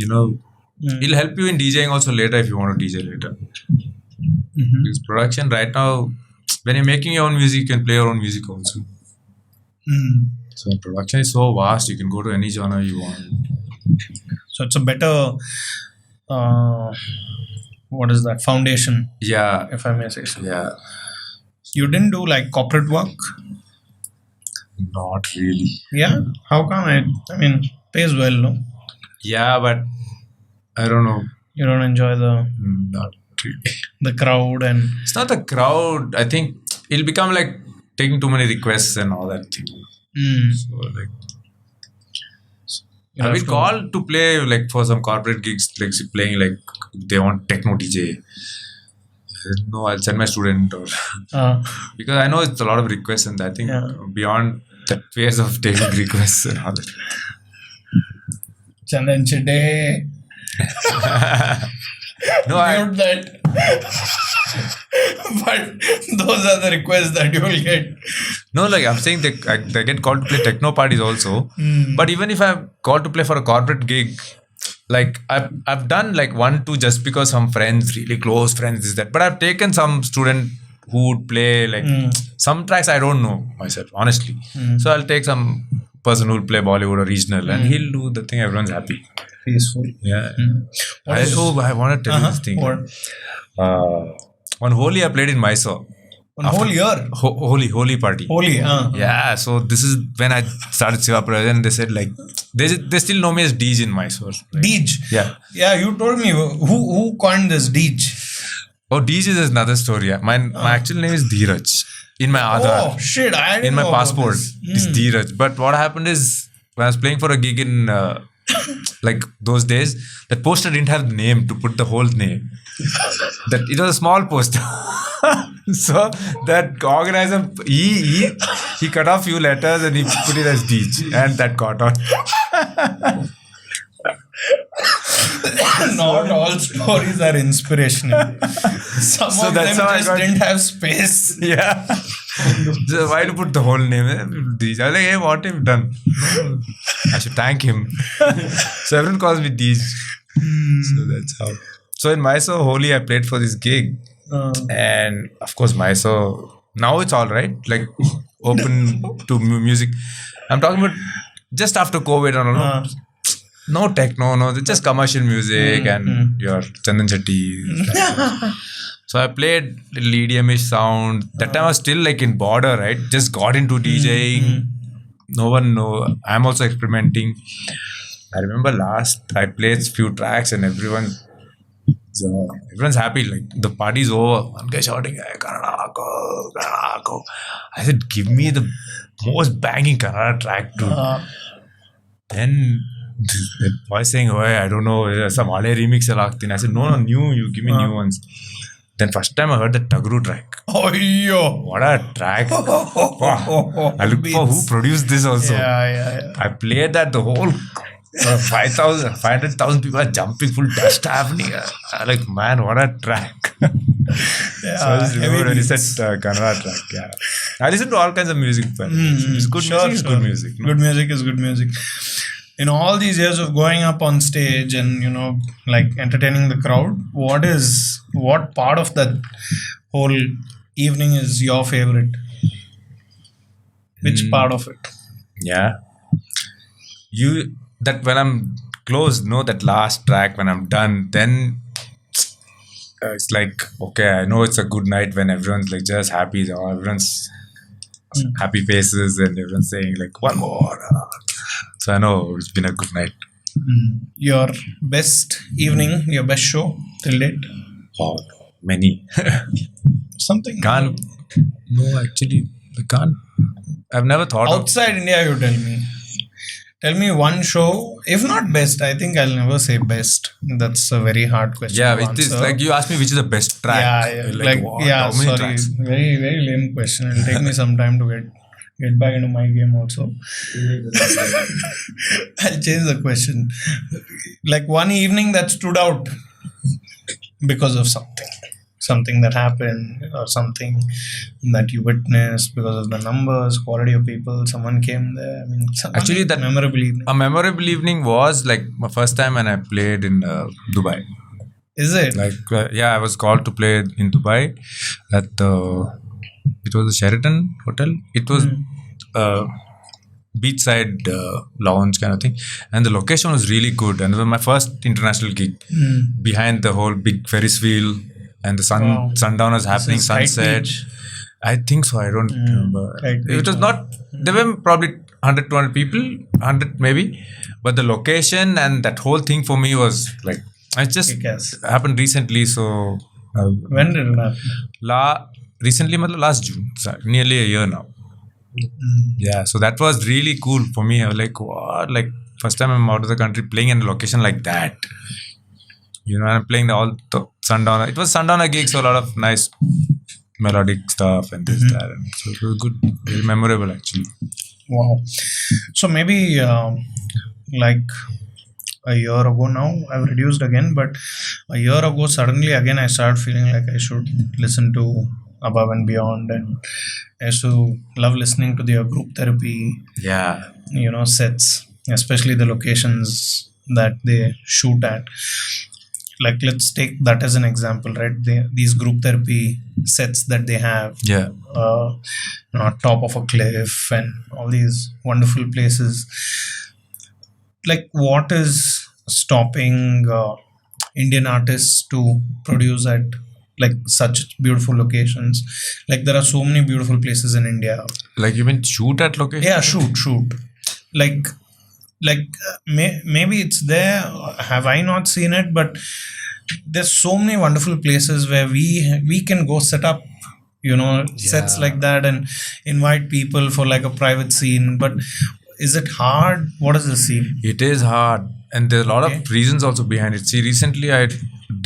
[SPEAKER 3] it'll help you in DJing also later if you want to DJ later. Because production right now, when you're making your own music, you can play your own music also. So production is so vast, you can go to any genre you want.
[SPEAKER 2] So it's a better, what is that, foundation,
[SPEAKER 3] Yeah,
[SPEAKER 2] if I may say so.
[SPEAKER 3] yeah.
[SPEAKER 2] You didn't do like corporate work?
[SPEAKER 3] Not really.
[SPEAKER 2] Yeah. How come I mean, pays well, no?
[SPEAKER 3] Yeah, but I don't know.
[SPEAKER 2] You don't enjoy
[SPEAKER 3] Not really.
[SPEAKER 2] the crowd and
[SPEAKER 3] It's not the crowd. I think it'll become like taking too many requests and all that thing. So like,
[SPEAKER 2] you
[SPEAKER 3] I've
[SPEAKER 2] have
[SPEAKER 3] been
[SPEAKER 2] to-
[SPEAKER 3] called to play like for some corporate gigs, like playing like they want techno DJ. No, I'll send my student or because I know it's a lot of requests and I think beyond that phase of taking requests and all that.
[SPEAKER 2] Chandan Chide.
[SPEAKER 3] No,
[SPEAKER 2] Mute that. But those are the requests that you will get.
[SPEAKER 3] No, like I'm saying they get called to play techno parties also. But even if I'm called to play for a corporate gig, like I've done like 1-2 just because some friends, really close friends, is that. But I've taken some student who would play like some tracks I don't know myself, honestly. So I'll take some person who will play Bollywood or regional and he'll do the thing, everyone's happy.
[SPEAKER 2] Peaceful.
[SPEAKER 3] Yeah. I want to tell you this thing. On Holi I played in Mysore.
[SPEAKER 2] One whole year.
[SPEAKER 3] Holy party.
[SPEAKER 2] Holy,
[SPEAKER 3] Yeah, so this is when I started Siva Prayojan and they said like they still know me as Deej in Mysore. Like,
[SPEAKER 2] Deej.
[SPEAKER 3] Yeah.
[SPEAKER 2] Yeah, you told me who coined this Deej.
[SPEAKER 3] Oh, Deej is another story. Yeah. My actual name is Dheeraj. In my Aadhaar.
[SPEAKER 2] Oh shit! I didn't
[SPEAKER 3] In my
[SPEAKER 2] know about
[SPEAKER 3] passport,
[SPEAKER 2] this.
[SPEAKER 3] it's Dheeraj. But what happened is when I was playing for a gig in like those days, that poster didn't have the name to put the whole name. That it was a small poster. So that organizer, He cut off few letters and he put it as beach, and that got on.
[SPEAKER 2] Not all stories are inspirational. Some
[SPEAKER 3] So
[SPEAKER 2] of
[SPEAKER 3] that's
[SPEAKER 2] them
[SPEAKER 3] how I
[SPEAKER 2] just
[SPEAKER 3] got-
[SPEAKER 2] didn't have space.
[SPEAKER 3] Yeah. So why to put the whole name? Deej. I was like, hey, what have you done? I should thank him. So everyone calls me Deej. So that's how. So in Mysore, Holi, I played for this gig. And of course, Mysore, now it's all right. Like, open to music. I'm talking about just after COVID and all. No techno, no, just commercial music and your Chandan Shetty. So I played little EDM-ish sound. That time I was still like in border, right? Just got into DJing. No one know. I'm also experimenting. I remember last I played few tracks and everyone's happy. Like the party's over. One guy shouting, "Hey, Kannada, go, Kannada, go." I said, "Give me the most banging Kannada track, dude." Then the boy saying, "Oh, I don't know, some Hale remix alagtin." I said, "No, new. You give me new ones." Then first time I heard the Tagru track.
[SPEAKER 2] Oh, yo.
[SPEAKER 3] What a track! Wow. I looked for who produced this also.
[SPEAKER 2] Yeah.
[SPEAKER 3] I played that the whole 500,000 people are jumping, full dust happening. I'm like, man, what a track! So I just remember when he said Kannada track. Yeah, I listen to all kinds of music. But it's good music. It's good music. No?
[SPEAKER 2] Good music is good music. In all these years of going up on stage and like entertaining the crowd, what part of that whole evening is your favorite? Which part of it?
[SPEAKER 3] Yeah, that when I'm close, that last track when I'm done, then it's like, okay, I know it's a good night when everyone's like just happy, everyone's happy faces and everyone's saying like one more. So I know it's been a good night.
[SPEAKER 2] Your best evening, your best show till date?
[SPEAKER 3] Oh, many.
[SPEAKER 2] Something.
[SPEAKER 3] Can't. No, actually, I can't. I've never thought
[SPEAKER 2] Outside India, you tell me. Tell me one show, if not best. I think I'll never say best. That's a very hard question.
[SPEAKER 3] Yeah,
[SPEAKER 2] to
[SPEAKER 3] it is
[SPEAKER 2] answer.
[SPEAKER 3] like you asked me which is the best track.
[SPEAKER 2] Yeah.
[SPEAKER 3] What? How many
[SPEAKER 2] Sorry,
[SPEAKER 3] tracks?
[SPEAKER 2] very very lame question. It'll take me some time to get back into my game also. I'll change the question. Like one evening that stood out because of something that happened or something that you witnessed because of the numbers, quality of people, someone came there. I mean,
[SPEAKER 3] Actually, that
[SPEAKER 2] memorable evening.
[SPEAKER 3] A memorable evening was like my first time when I played in Dubai.
[SPEAKER 2] Is it?
[SPEAKER 3] Like, I was called to play in Dubai at it was a Sheraton hotel. It was beachside lounge kind of thing, and the location was really good. And it was my first international gig behind the whole big Ferris wheel, and the sundown was happening, sunset.
[SPEAKER 2] Beach.
[SPEAKER 3] I think so. I don't remember. It was not. There were probably 100, 200 people, 100 maybe, but the location and that whole thing for me was like, it just happened recently. So
[SPEAKER 2] when did it happen?
[SPEAKER 3] Recently, last June, nearly a year now. Yeah, so that was really cool for me. I was like, what? Like, first time I'm out of the country playing in a location like that. I'm playing all the sundowner. It was sundowner gig, so a lot of nice melodic stuff and this, that. And so it was good, very memorable actually.
[SPEAKER 2] Wow. So maybe like a year ago now, I've reduced again, but a year ago, suddenly again, I started feeling like I should listen to Above and Beyond, and I used to love listening to their group therapy, sets, especially the locations that they shoot at. Like, let's take that as an example, right? These group therapy sets that they have, top of a cliff and all these wonderful places. Like, what is stopping Indian artists to produce at like such beautiful locations? Like, there are so many beautiful places in India.
[SPEAKER 3] Like, you mean shoot at location?
[SPEAKER 2] Yeah, shoot. Like maybe it's there. Have I not seen it? But there's so many wonderful places where we can go set up, sets like that and invite people for like a private scene. But is it hard? What is the scene?
[SPEAKER 3] It is hard, and there's a lot of reasons also behind it. See, recently I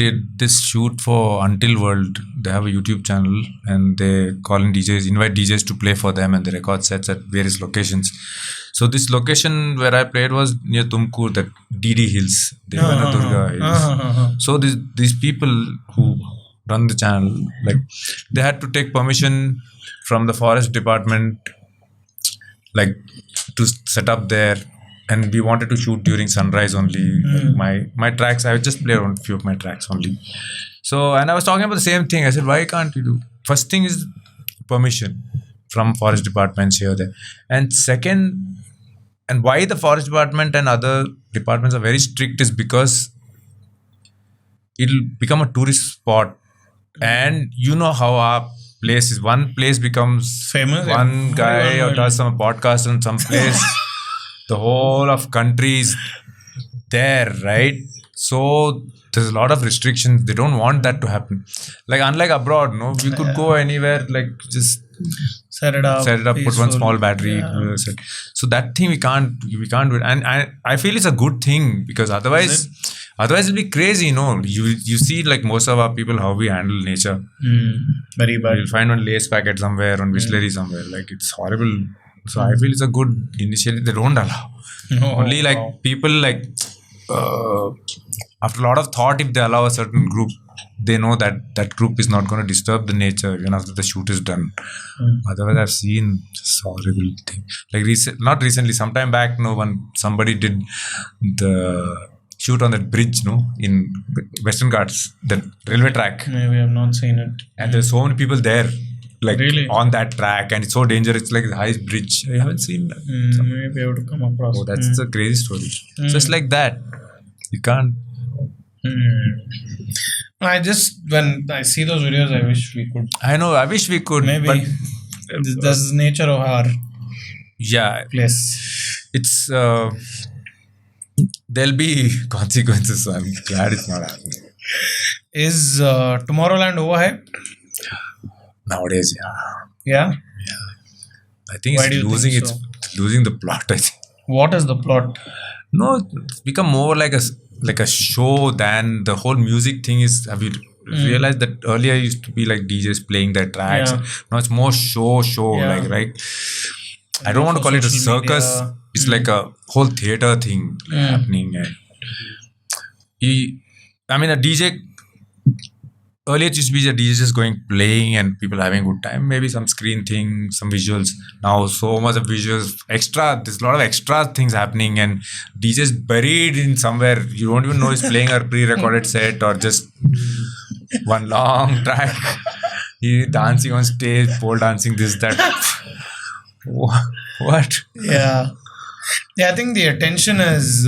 [SPEAKER 3] did this shoot for Until World. They have a YouTube channel and they call in DJs, invite DJs to play for them, and they record sets at various locations. So this location where I played was near Tumkur, that DD Hills, Devana Durga Hills. So these people who run the channel, like, they had to take permission from the forest department, like, to set up there. And we wanted to shoot during sunrise only. Like my tracks, I would just play around a few of my tracks only. So, and I was talking about the same thing. I said, why can't we do? First thing is permission from forest departments here, there. And second, and why the forest department and other departments are very strict is because it'll become a tourist spot. And you know how our place is. One place becomes
[SPEAKER 2] famous.
[SPEAKER 3] One guy or does some podcast on some place. The whole of country is there, right? So there's a lot of restrictions. They don't want that to happen. Like, unlike abroad, no, we could go anywhere, like, just
[SPEAKER 2] set it up,
[SPEAKER 3] put one small battery. So that thing we can't do it. And I feel it's a good thing, because otherwise it'll be crazy, you know. You see, like, most of our people, how we handle nature.
[SPEAKER 2] Very bad.
[SPEAKER 3] You'll find one lace packet somewhere, one Bisleri somewhere. Like, it's horrible. So I feel it's a good initiative. They don't allow. Only like people, like, after a lot of thought, if they allow a certain group, they know that that group is not going to disturb the nature even after the shoot is done. Otherwise, I've seen this horrible thing. Like, not recently, sometime back, when somebody did the shoot on that bridge, in Western Ghats, that railway track.
[SPEAKER 2] Maybe I've not seen it.
[SPEAKER 3] And there's so many people there. Like,
[SPEAKER 2] really? On
[SPEAKER 3] that track, and it's so dangerous. It's like the highest bridge. I haven't seen that.
[SPEAKER 2] Maybe I would come across.
[SPEAKER 3] Oh, that's a crazy story. Just like that, you can't.
[SPEAKER 2] When I see those videos, I wish we could.
[SPEAKER 3] I know. I wish we could.
[SPEAKER 2] Maybe.
[SPEAKER 3] But
[SPEAKER 2] this is nature of our
[SPEAKER 3] place. It's there'll be consequences. So I'm glad it's not happening.
[SPEAKER 2] Is Tomorrowland overhyped?
[SPEAKER 3] Nowadays,
[SPEAKER 2] yeah.
[SPEAKER 3] I think it's losing the plot. I think.
[SPEAKER 2] What is the plot?
[SPEAKER 3] No, it's become more like a show than the whole music thing is. Have you realized that earlier used to be like DJs playing their tracks?
[SPEAKER 2] Yeah.
[SPEAKER 3] Now it's more show, like, right? I don't want to call it a circus. Media. It's like a whole theater thing happening. And a DJ. Earlier it used to be the DJs just playing and people having a good time. Maybe some screen thing, some visuals. Now so much of visuals, extra. There's a lot of extra things happening, and DJs buried in somewhere. You don't even know he's playing a pre-recorded set or just one long track. He's dancing on stage, pole dancing, this, that. What?
[SPEAKER 2] Yeah, I think the attention has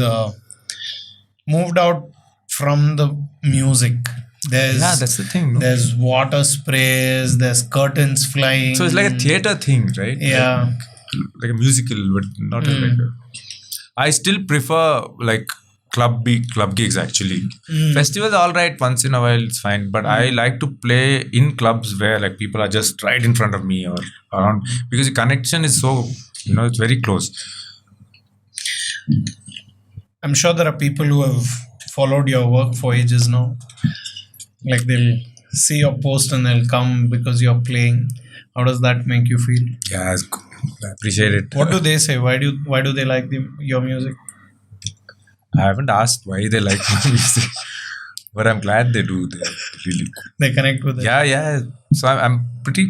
[SPEAKER 2] moved out from the music.
[SPEAKER 3] That's the thing. No?
[SPEAKER 2] There's water sprays, there's curtains flying.
[SPEAKER 3] So it's like a theater thing, right?
[SPEAKER 2] Yeah.
[SPEAKER 3] Like a musical, but not like a... I still prefer like club gigs actually. Festivals all right, once in a while it's fine. But I like to play in clubs where like people are just right in front of me or around, because the connection is so, it's very close.
[SPEAKER 2] I'm sure there are people who have followed your work for ages now. Like, they'll see your post and they'll come because you're playing. How does that make you feel?
[SPEAKER 3] Yeah, I appreciate it.
[SPEAKER 2] What do they say? Why do they like your music?
[SPEAKER 3] I haven't asked why they like my music, but I'm glad they do.
[SPEAKER 2] They connect with it.
[SPEAKER 3] Yeah. So I'm pretty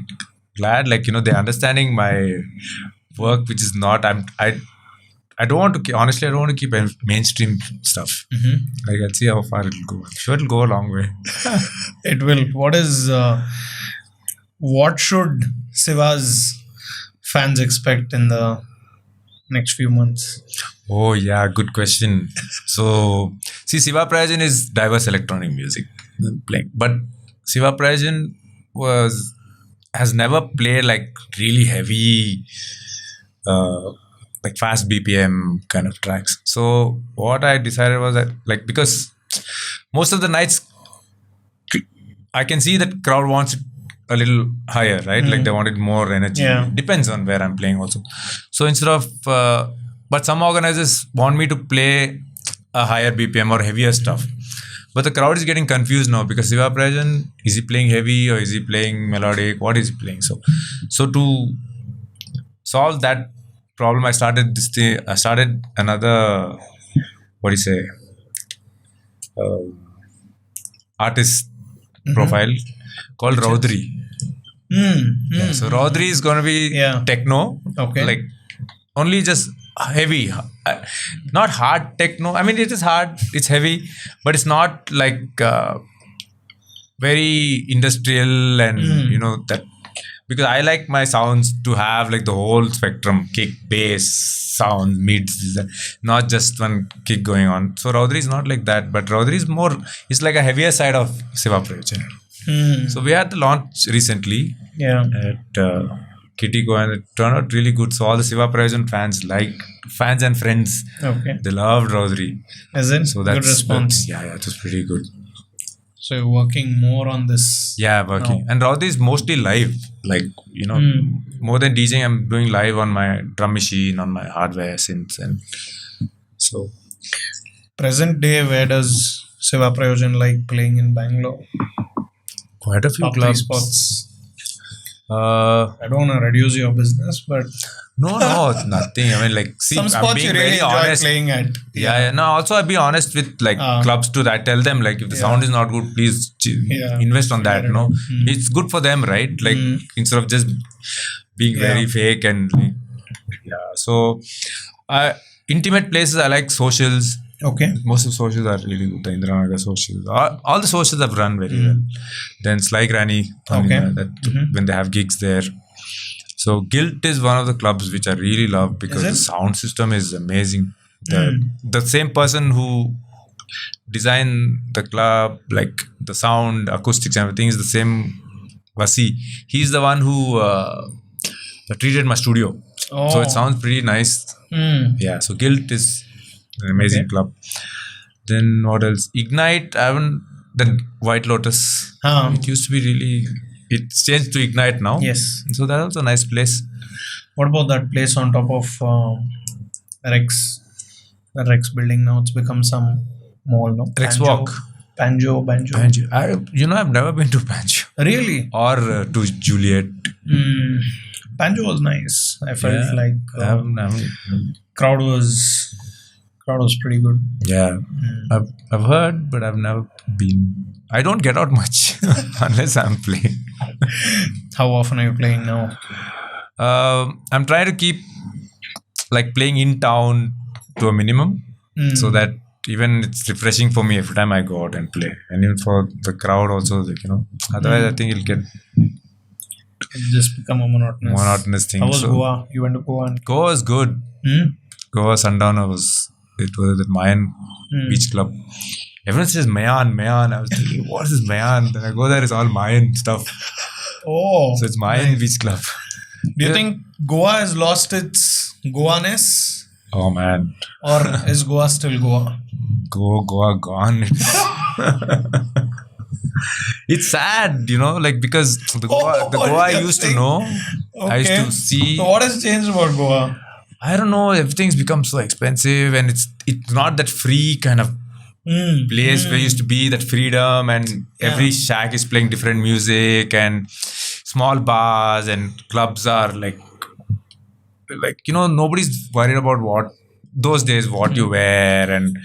[SPEAKER 3] glad, like, they're understanding my work, which is not. I don't want to. Honestly, I don't want to keep mainstream stuff. Like, I'll see how far it'll go. I'm sure it'll go a long way.
[SPEAKER 2] It will. What should Siva's fans expect in the next few months?
[SPEAKER 3] Oh yeah, good question. So, see, Siva Prayojan is diverse electronic music playing, but Siva Prayojan has never played like really heavy. Like fast BPM kind of tracks. So what I decided was that, like, because most of the nights I can see that crowd wants it a little higher, right? Like, they wanted more energy.
[SPEAKER 2] Yeah.
[SPEAKER 3] Depends on where I'm playing also. So instead of, but some organizers want me to play a higher BPM or heavier stuff. But the crowd is getting confused now because Siva Prayojan, is he playing heavy or is he playing melodic? What is he playing? So to solve that problem, I started this thing. I started another, what do you say, artist profile called Raudri. Yeah, so Raudri is going to be techno, like only just heavy, not hard techno. I mean, it is hard, it's heavy, but it's not like very industrial and you know that, because I like my sounds to have like the whole spectrum: kick, bass, sound, mids, not just one kick going on. So Raudri is not like that, but Raudri is more, it's like a heavier side of Siva Prayojan. So we had the launch recently at Kitty and it turned out really good. So all the Siva Prayojan fans and friends, they loved Raudri.
[SPEAKER 2] So that's good response.
[SPEAKER 3] It was pretty good.
[SPEAKER 2] So you're working more on this.
[SPEAKER 3] Yeah, working. Now. And Raudri is mostly live. Like, you know, more than DJing, I'm doing live on my drum machine, on my hardware synths. And so.
[SPEAKER 2] Present day, where does Siva Prayojan like playing in Bangalore?
[SPEAKER 3] Quite a few
[SPEAKER 2] top
[SPEAKER 3] clubs.
[SPEAKER 2] Spots. I don't want to reduce your business, but
[SPEAKER 3] no, nothing. I mean, like, see,
[SPEAKER 2] some spots
[SPEAKER 3] I'm being
[SPEAKER 2] you really
[SPEAKER 3] very
[SPEAKER 2] enjoy
[SPEAKER 3] honest.
[SPEAKER 2] Playing at.
[SPEAKER 3] No, also I be honest with like clubs too. I tell them like if the sound is not good, please invest on that. No, it's good for them, right? Like instead of just being very fake and like, So, intimate places I like socials.
[SPEAKER 2] Okay.
[SPEAKER 3] Most of the socials are really good. The Indiranagar socials. All the socials have run very well. Then Sly Granny. When they have gigs there. So Guilt is one of the clubs which I really love because the sound system is amazing. The same person who designed the club, like the sound, acoustics, everything is the same. Vasi. He's the one who treated my studio. So it sounds pretty nice. Yeah. So Guilt is an amazing club. Then what else? Ignite. I haven't. Then White Lotus. It used to be really. It's changed to Ignite now.
[SPEAKER 2] Yes.
[SPEAKER 3] So that's also a nice place.
[SPEAKER 2] What about that place on top of Rex? The Rex building now. It's become some mall. No.
[SPEAKER 3] Rex Walk.
[SPEAKER 2] Banjo.
[SPEAKER 3] I've never been to Banjo.
[SPEAKER 2] Really?
[SPEAKER 3] Or to Juliet.
[SPEAKER 2] Banjo was nice. I felt like crowd was pretty good.
[SPEAKER 3] Yeah, I've heard, but I've never been. I don't get out much unless I'm playing.
[SPEAKER 2] How often are you playing now?
[SPEAKER 3] I'm trying to keep like playing in town to a minimum, so that even it's refreshing for me every time I go out and play, and even for the crowd also. Like, you know, otherwise I think it'll get.
[SPEAKER 2] It'll just become a monotonous
[SPEAKER 3] thing.
[SPEAKER 2] How was Goa? You went to Goa?
[SPEAKER 3] Goa was good. Goa Sundowner was. It was the Mayan beach club. Everyone says Mayan. I was thinking, what is this Mayan? Then I go there, it's all Mayan stuff.
[SPEAKER 2] Oh.
[SPEAKER 3] So it's Mayan beach club.
[SPEAKER 2] Do you think Goa has lost its Goa-ness?
[SPEAKER 3] Oh man.
[SPEAKER 2] Or is Goa still Goa?
[SPEAKER 3] Goa gone. It's sad, you know, like because the Goa I used to know, I used to see.
[SPEAKER 2] So what has changed about Goa?
[SPEAKER 3] I don't know. Everything's become so expensive, and it's not that free kind of place where used to be that freedom, and every shack is playing different music, and small bars and clubs are like you know, nobody's worried about what those days what you wear, and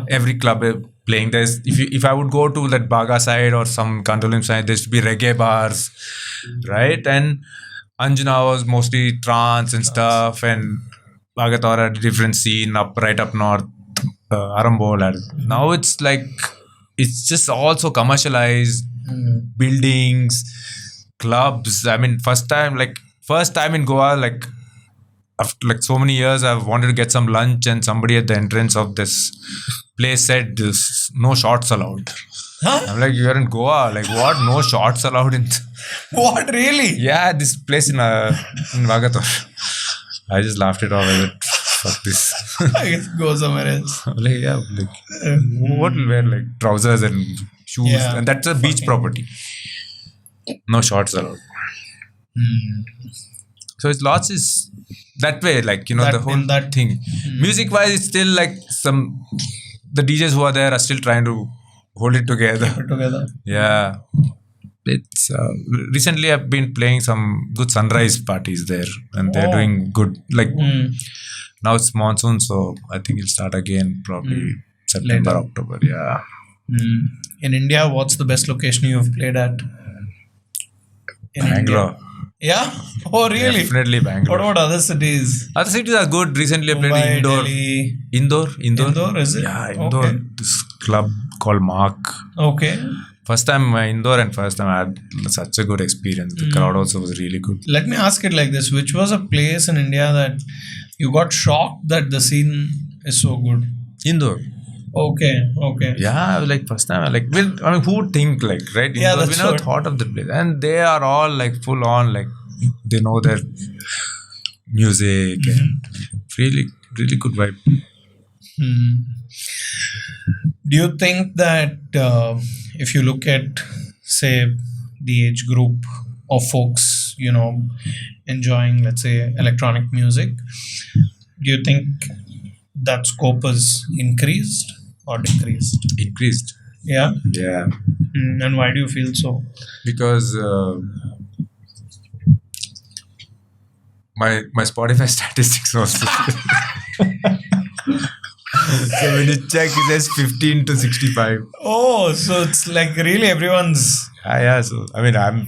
[SPEAKER 3] every club playing. There's if I would go to that Baga side or some Kandolim side, there used to be reggae bars, right? And Anjuna was mostly trance and stuff, and Bagatora had a different scene right up north, Arambol. Now it's like, it's just also commercialized, buildings, clubs. I mean, first time in Goa, like after like so many years, I've wanted to get some lunch, and somebody at the entrance of this place said, "There's no shots allowed."
[SPEAKER 2] Huh?
[SPEAKER 3] I'm like, you're in Goa, like what? No shots allowed in?
[SPEAKER 2] What, really?
[SPEAKER 3] Yeah, this place in Vagator. I just laughed it off. I said, fuck this.
[SPEAKER 2] I guess go somewhere else.
[SPEAKER 3] What will wear like trousers and shoes? And that's a beach property. No shorts allowed. So it's lots is that way, like, you know, the whole thing. Music wise, it's still like the DJs who are there are still trying to hold it together.
[SPEAKER 2] Put together.
[SPEAKER 3] Yeah. It's recently I've been playing some good sunrise parties there, and they're doing good. Like now it's monsoon, so I think it'll start again probably September,
[SPEAKER 2] Later.
[SPEAKER 3] October. Yeah.
[SPEAKER 2] In India, what's the best location you've played at? In
[SPEAKER 3] Bangalore.
[SPEAKER 2] India? Yeah? Oh, really?
[SPEAKER 3] Definitely Bangalore.
[SPEAKER 2] What about other cities?
[SPEAKER 3] Other cities are good. Recently I played
[SPEAKER 2] Mumbai,
[SPEAKER 3] Indore.
[SPEAKER 2] Delhi.
[SPEAKER 3] Indore.
[SPEAKER 2] Indore, is it?
[SPEAKER 3] Yeah, Indore.
[SPEAKER 2] Okay.
[SPEAKER 3] This club called Mark.
[SPEAKER 2] Okay.
[SPEAKER 3] First time Indore, and first time I had such a good experience. The crowd also was really good.
[SPEAKER 2] Let me ask it like this. Which was a place in India that you got shocked that the scene is so good?
[SPEAKER 3] Indore.
[SPEAKER 2] Okay.
[SPEAKER 3] Yeah, like first time, like, well, I mean, who would think, like, right?
[SPEAKER 2] Yeah,
[SPEAKER 3] Indore,
[SPEAKER 2] that's
[SPEAKER 3] we never
[SPEAKER 2] what-
[SPEAKER 3] thought of the place. And they are all like full on, like, they know their music and really, really good vibe.
[SPEAKER 2] Do you think that if you look at, say, the age group of folks, enjoying, let's say, electronic music, do you think that scope is increased or decreased?
[SPEAKER 3] Increased.
[SPEAKER 2] Yeah.
[SPEAKER 3] Yeah.
[SPEAKER 2] And why do you feel so?
[SPEAKER 3] Because my Spotify statistics also. So when you check, it says 15 to 65.
[SPEAKER 2] Oh, so it's like really everyone's.
[SPEAKER 3] Yeah. So I mean, I'm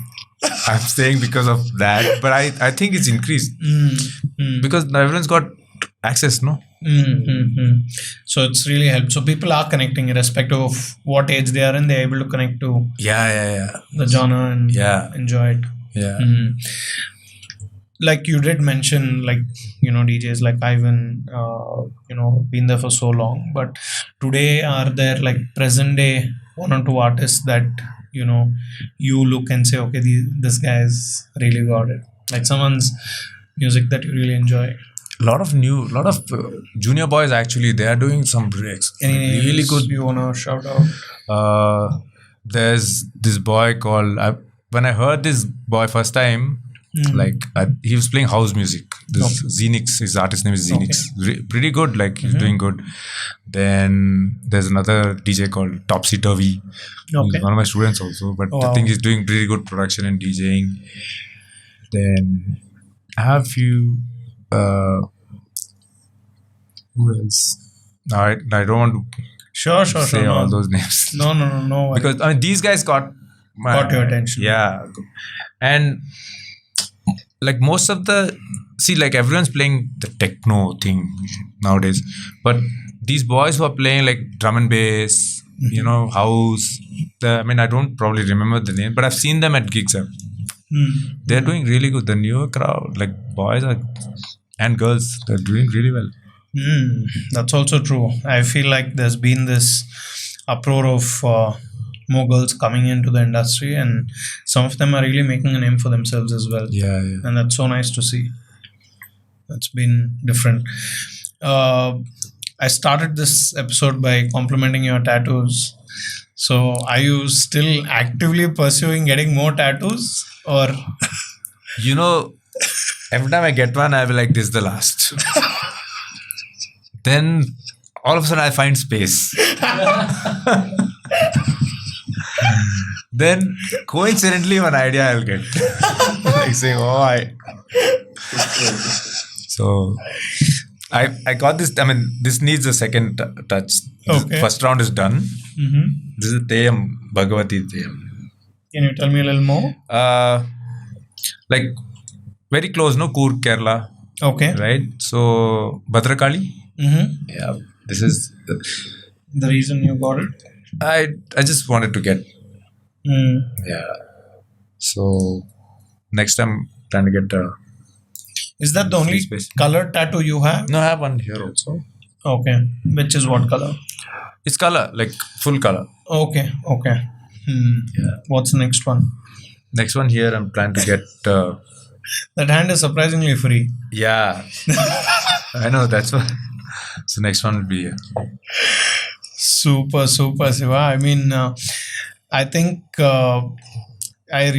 [SPEAKER 3] saying because of that, but I think it's increased because now everyone's got access, no?
[SPEAKER 2] So it's really helped. So people are connecting irrespective of what age they are in. They're able to connect to
[SPEAKER 3] Yeah.
[SPEAKER 2] the genre and
[SPEAKER 3] Yeah.
[SPEAKER 2] enjoy it.
[SPEAKER 3] Yeah.
[SPEAKER 2] Like you did mention, like, DJs like Ivan, been there for so long. But today, are there like present day one or two artists that, you look and say, okay, this guy's really got it? Like someone's music that you really enjoy.
[SPEAKER 3] A lot of junior boys actually, they are doing some breaks.
[SPEAKER 2] Any
[SPEAKER 3] Really
[SPEAKER 2] names
[SPEAKER 3] good.
[SPEAKER 2] you want to shout out?
[SPEAKER 3] There's this boy called, when I heard this boy first time, he was playing house music. This Xenix, his artist name is Xenix. Pretty good, like he's doing good. Then there's another DJ called Topsy Turvy. He's one of my students also, but I think he's doing pretty good production and DJing. Then I have a few. Who else? I don't want to
[SPEAKER 2] Sure.
[SPEAKER 3] say all those names.
[SPEAKER 2] No.
[SPEAKER 3] Because I mean, these guys got
[SPEAKER 2] your attention.
[SPEAKER 3] Yeah, and like most of like everyone's playing the techno thing nowadays, but these boys who are playing like drum and bass, house. I mean, I don't probably remember the name, but I've seen them at gigs. They're doing really good. The newer crowd, like boys and girls, they're doing really well.
[SPEAKER 2] That's also true. I feel like there's been this uproar of more girls coming into the industry, and some of them are really making a name for themselves as well.
[SPEAKER 3] Yeah.
[SPEAKER 2] And that's so nice to see. That's been different. I started this episode by complimenting your tattoos. So are you still actively pursuing getting more tattoos, or?
[SPEAKER 3] Every time I get one, I'll be like, this is the last. Then all of a sudden I find space. Then coincidentally one idea I'll get. Like saying, So I got this. I mean, this needs a second touch.
[SPEAKER 2] Okay.
[SPEAKER 3] First round is done. This is Teyam, Bhagavati Teyam.
[SPEAKER 2] Can you tell me a little more?
[SPEAKER 3] Like very close, no? Coorg, Kerala.
[SPEAKER 2] Okay.
[SPEAKER 3] Right? So Bhadrakali. Yeah. This is
[SPEAKER 2] The reason you got it?
[SPEAKER 3] I just wanted to get. Yeah. So next time trying to get
[SPEAKER 2] Is that the only
[SPEAKER 3] space.
[SPEAKER 2] color tattoo you have?
[SPEAKER 3] No, I have one here also.
[SPEAKER 2] Okay. Which is what color?
[SPEAKER 3] It's color, like full color.
[SPEAKER 2] Okay.
[SPEAKER 3] Yeah.
[SPEAKER 2] What's the next one?
[SPEAKER 3] Next one here, I'm trying to get.
[SPEAKER 2] That hand is surprisingly free.
[SPEAKER 3] Yeah. I know, that's what. So next one will be here.
[SPEAKER 2] Super, Siva. I mean, I think I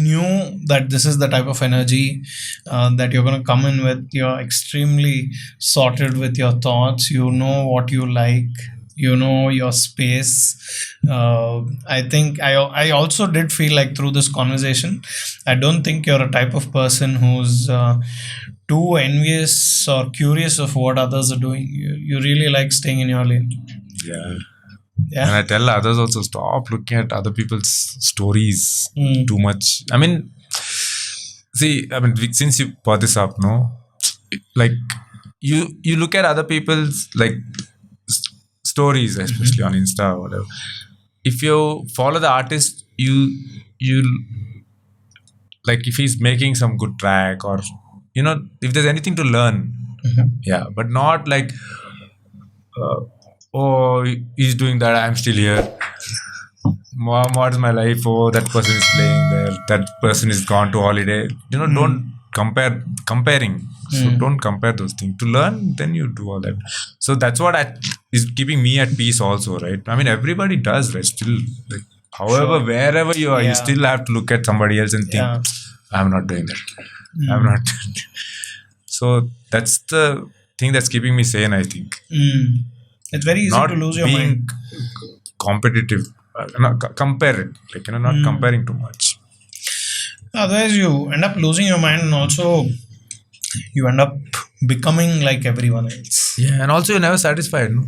[SPEAKER 2] knew that this is the type of energy that you're going to come in with. You're extremely sorted with your thoughts. You know what you like. You know your space. I think I also did feel like through this conversation, I don't think you're a type of person who's too envious or curious of what others are doing. You really like staying in your lane.
[SPEAKER 3] Yeah.
[SPEAKER 2] Yeah.
[SPEAKER 3] And I tell others also, stop looking at other people's stories too much. I mean, see, since you brought this up, no, like you look at other people's like stories, especially on Insta or whatever. If you follow the artist, you like if he's making some good track, or if there's anything to learn, yeah, but not like oh, he's doing that, I'm still here. What's my life? Oh, that person is playing there, that person is gone to holiday. Don't comparing. So don't compare those things. To learn, then you do all that. So that's what is keeping me at peace also, right? I mean, everybody does, right? Still, like, however, wherever you are, you still have to look at somebody else and think, I'm not doing that. I'm not. So that's the thing that's keeping me sane, I think.
[SPEAKER 2] It's very easy to lose your mind.
[SPEAKER 3] Competitive. Not compare it. Like, not comparing too much.
[SPEAKER 2] Otherwise, you end up losing your mind, and also you end up becoming like everyone else.
[SPEAKER 3] Yeah, and also you're never satisfied. No?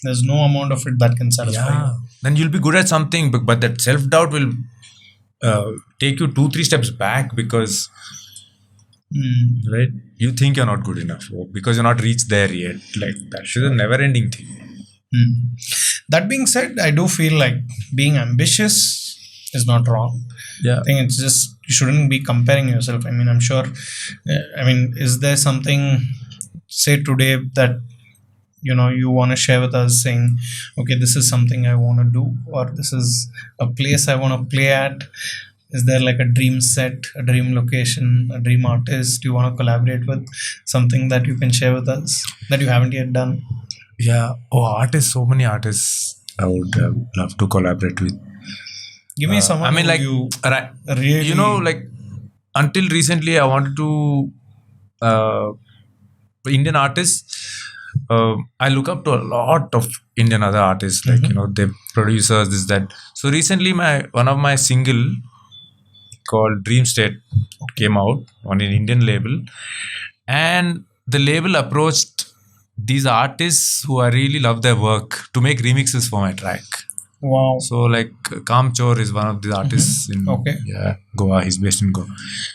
[SPEAKER 2] There's no amount of it that can satisfy you.
[SPEAKER 3] Then you'll be good at something, but that self-doubt will take you 2-3 steps back because right, you think you're not good enough because you're not reached there yet. Like that is a never-ending thing.
[SPEAKER 2] That being said, I do feel like being ambitious is not wrong.
[SPEAKER 3] Yeah,
[SPEAKER 2] I think it's just you shouldn't be comparing yourself. I mean, I'm sure. Is there something, say today, that you want to share with us, saying, okay, this is something I want to do, or this is a place I want to play at? Is there like a dream set, a dream location, a dream artist you want to collaborate with? Something that you can share with us that you haven't yet done?
[SPEAKER 3] Yeah. Oh, artists, so many artists I would love to collaborate with.
[SPEAKER 2] Give me someone.
[SPEAKER 3] Really, like until recently, I wanted to Indian artists. I look up to a lot of Indian other artists, like they producers, this that. So recently, one of my single called Dream State came out on an Indian label, and the label approached these artists who I really love their work to make remixes for my track.
[SPEAKER 2] Wow.
[SPEAKER 3] So like Kamchor is one of the artists in Goa. He's based in Goa.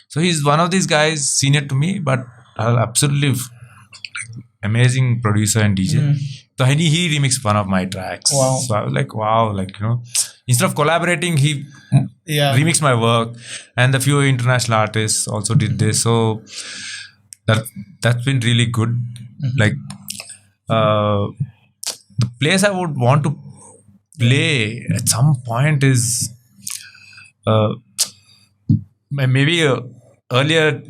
[SPEAKER 3] So he's one of these guys, senior to me, but absolutely amazing producer and DJ. So he remixed one of my tracks.
[SPEAKER 2] Wow.
[SPEAKER 3] So I was like, wow, instead of collaborating, he remixed my work, and a few international artists also did this. So that's been really good. Like the place I would want to play at some point is maybe earlier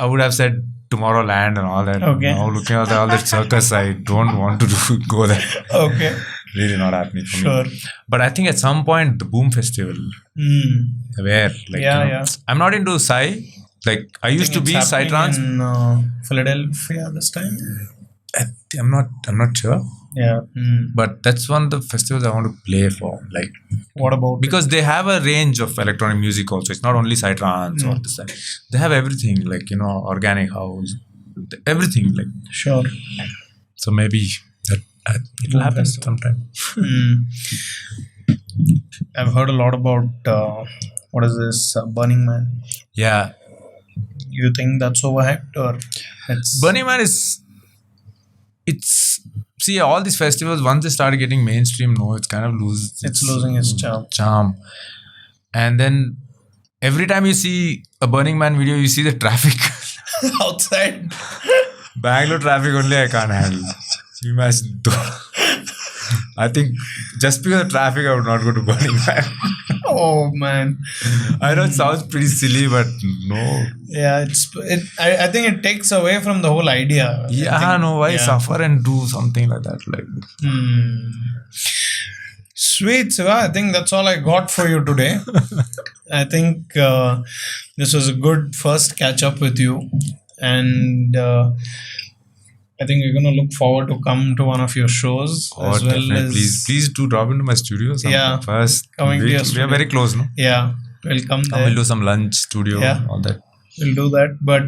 [SPEAKER 3] I would have said Tomorrowland and all that.
[SPEAKER 2] Okay.
[SPEAKER 3] Now looking at all that circus, I don't want to go there.
[SPEAKER 2] Okay.
[SPEAKER 3] Really not happening for me. But I think at some point the Boom Festival, where I'm not into Psy. Like I used to be Psytrance
[SPEAKER 2] in Philadelphia this time.
[SPEAKER 3] I'm not sure.
[SPEAKER 2] Yeah.
[SPEAKER 3] But that's one of the festivals I want to play for. Like,
[SPEAKER 2] what about
[SPEAKER 3] because they have a range of electronic music also. It's not only Psytrance or this. They have everything, like organic house, everything. Like
[SPEAKER 2] sure.
[SPEAKER 3] So maybe that it will happen sometime.
[SPEAKER 2] I've heard a lot about what is this Burning Man?
[SPEAKER 3] Yeah.
[SPEAKER 2] You think that's overhyped, or it's
[SPEAKER 3] Burning Man is? See, all these festivals, once they start getting mainstream, it's kind of
[SPEAKER 2] losing its
[SPEAKER 3] charm. And then every time you see a Burning Man video, you see the traffic
[SPEAKER 2] outside.
[SPEAKER 3] Bangalore traffic only I can't handle. You imagine. I think just because of traffic, I would not go to Burning Man.
[SPEAKER 2] Oh man,
[SPEAKER 3] I know it sounds pretty silly, but no.
[SPEAKER 2] Yeah, I think it takes away from the whole idea.
[SPEAKER 3] Why suffer and do something like that?
[SPEAKER 2] Sweet, Siva. I think that's all I got for you today. I think this was a good first catch up with you, and I think we're gonna look forward to come to one of your shows
[SPEAKER 3] Oh,
[SPEAKER 2] as well
[SPEAKER 3] definitely.
[SPEAKER 2] as
[SPEAKER 3] Please do drop into my studio sometime
[SPEAKER 2] Yeah,
[SPEAKER 3] first.
[SPEAKER 2] coming to your
[SPEAKER 3] We
[SPEAKER 2] studio.
[SPEAKER 3] are very close, no?
[SPEAKER 2] Yeah, we'll come
[SPEAKER 3] Come,
[SPEAKER 2] there.
[SPEAKER 3] we'll do some lunch, studio,
[SPEAKER 2] Yeah.
[SPEAKER 3] all that.
[SPEAKER 2] We'll do that. But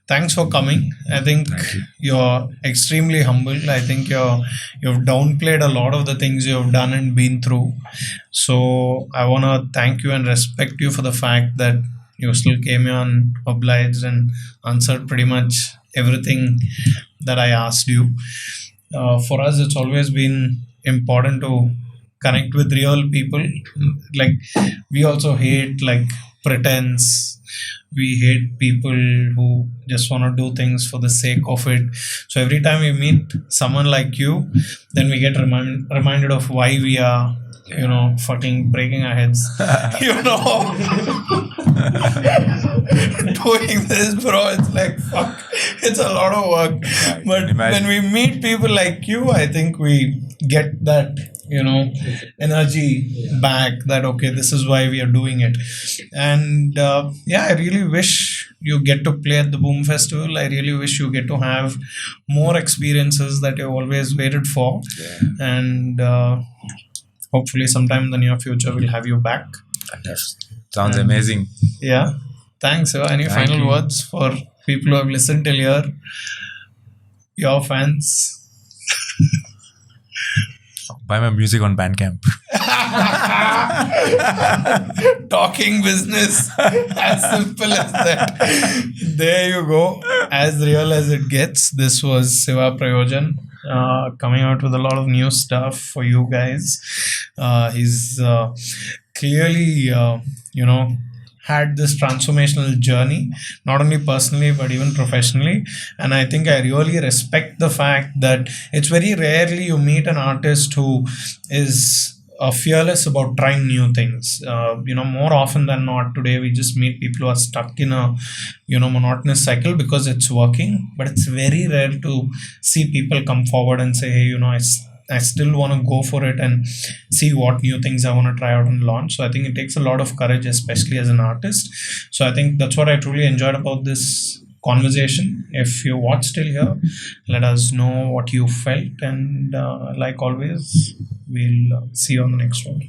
[SPEAKER 2] thanks for coming. I think
[SPEAKER 3] Thank you.
[SPEAKER 2] you're extremely humble. I think you've downplayed a lot of the things you've done and been through. So I wanna thank you and respect you for the fact that you still came here and obliged and answered pretty much everything that I asked you. For us, it's always been important to connect with real people. Like we also hate like pretense. We hate people who just want to do things for the sake of it. So every time we meet someone like you, then we get reminded of why we are, fucking breaking our heads, doing this, bro. It's like, fuck, it's a lot of work.
[SPEAKER 3] I
[SPEAKER 2] But
[SPEAKER 3] can imagine.
[SPEAKER 2] when we meet people like you, I think we get that, energy back that, okay, this is why we are doing it. And I really wish you get to play at the Boom Festival. I really wish you get to have more experiences that you've always waited for. And hopefully sometime in the near future we'll have you back.
[SPEAKER 3] Sounds amazing.
[SPEAKER 2] Yeah. Thanks. Any
[SPEAKER 3] Thank
[SPEAKER 2] final
[SPEAKER 3] you.
[SPEAKER 2] words for people who have listened till here? Your fans?
[SPEAKER 3] Buy my music on Bandcamp.
[SPEAKER 2] Talking business. As simple as that. There you go. As real as it gets. This was Siva Prayojan. Coming out with a lot of new stuff for you guys. He's clearly, had this transformational journey, not only personally but even professionally. And I think I really respect the fact that it's very rarely you meet an artist who is fearless about trying new things. More often than not, today we just meet people who are stuck in a monotonous cycle because it's working. But it's very rare to see people come forward and say, hey, I still want to go for it and see what new things I want to try out and launch. So I think it takes a lot of courage, especially as an artist. So I think that's what I truly enjoyed about this conversation. If you watched till here, let us know what you felt. And like always, we'll see you on the next one.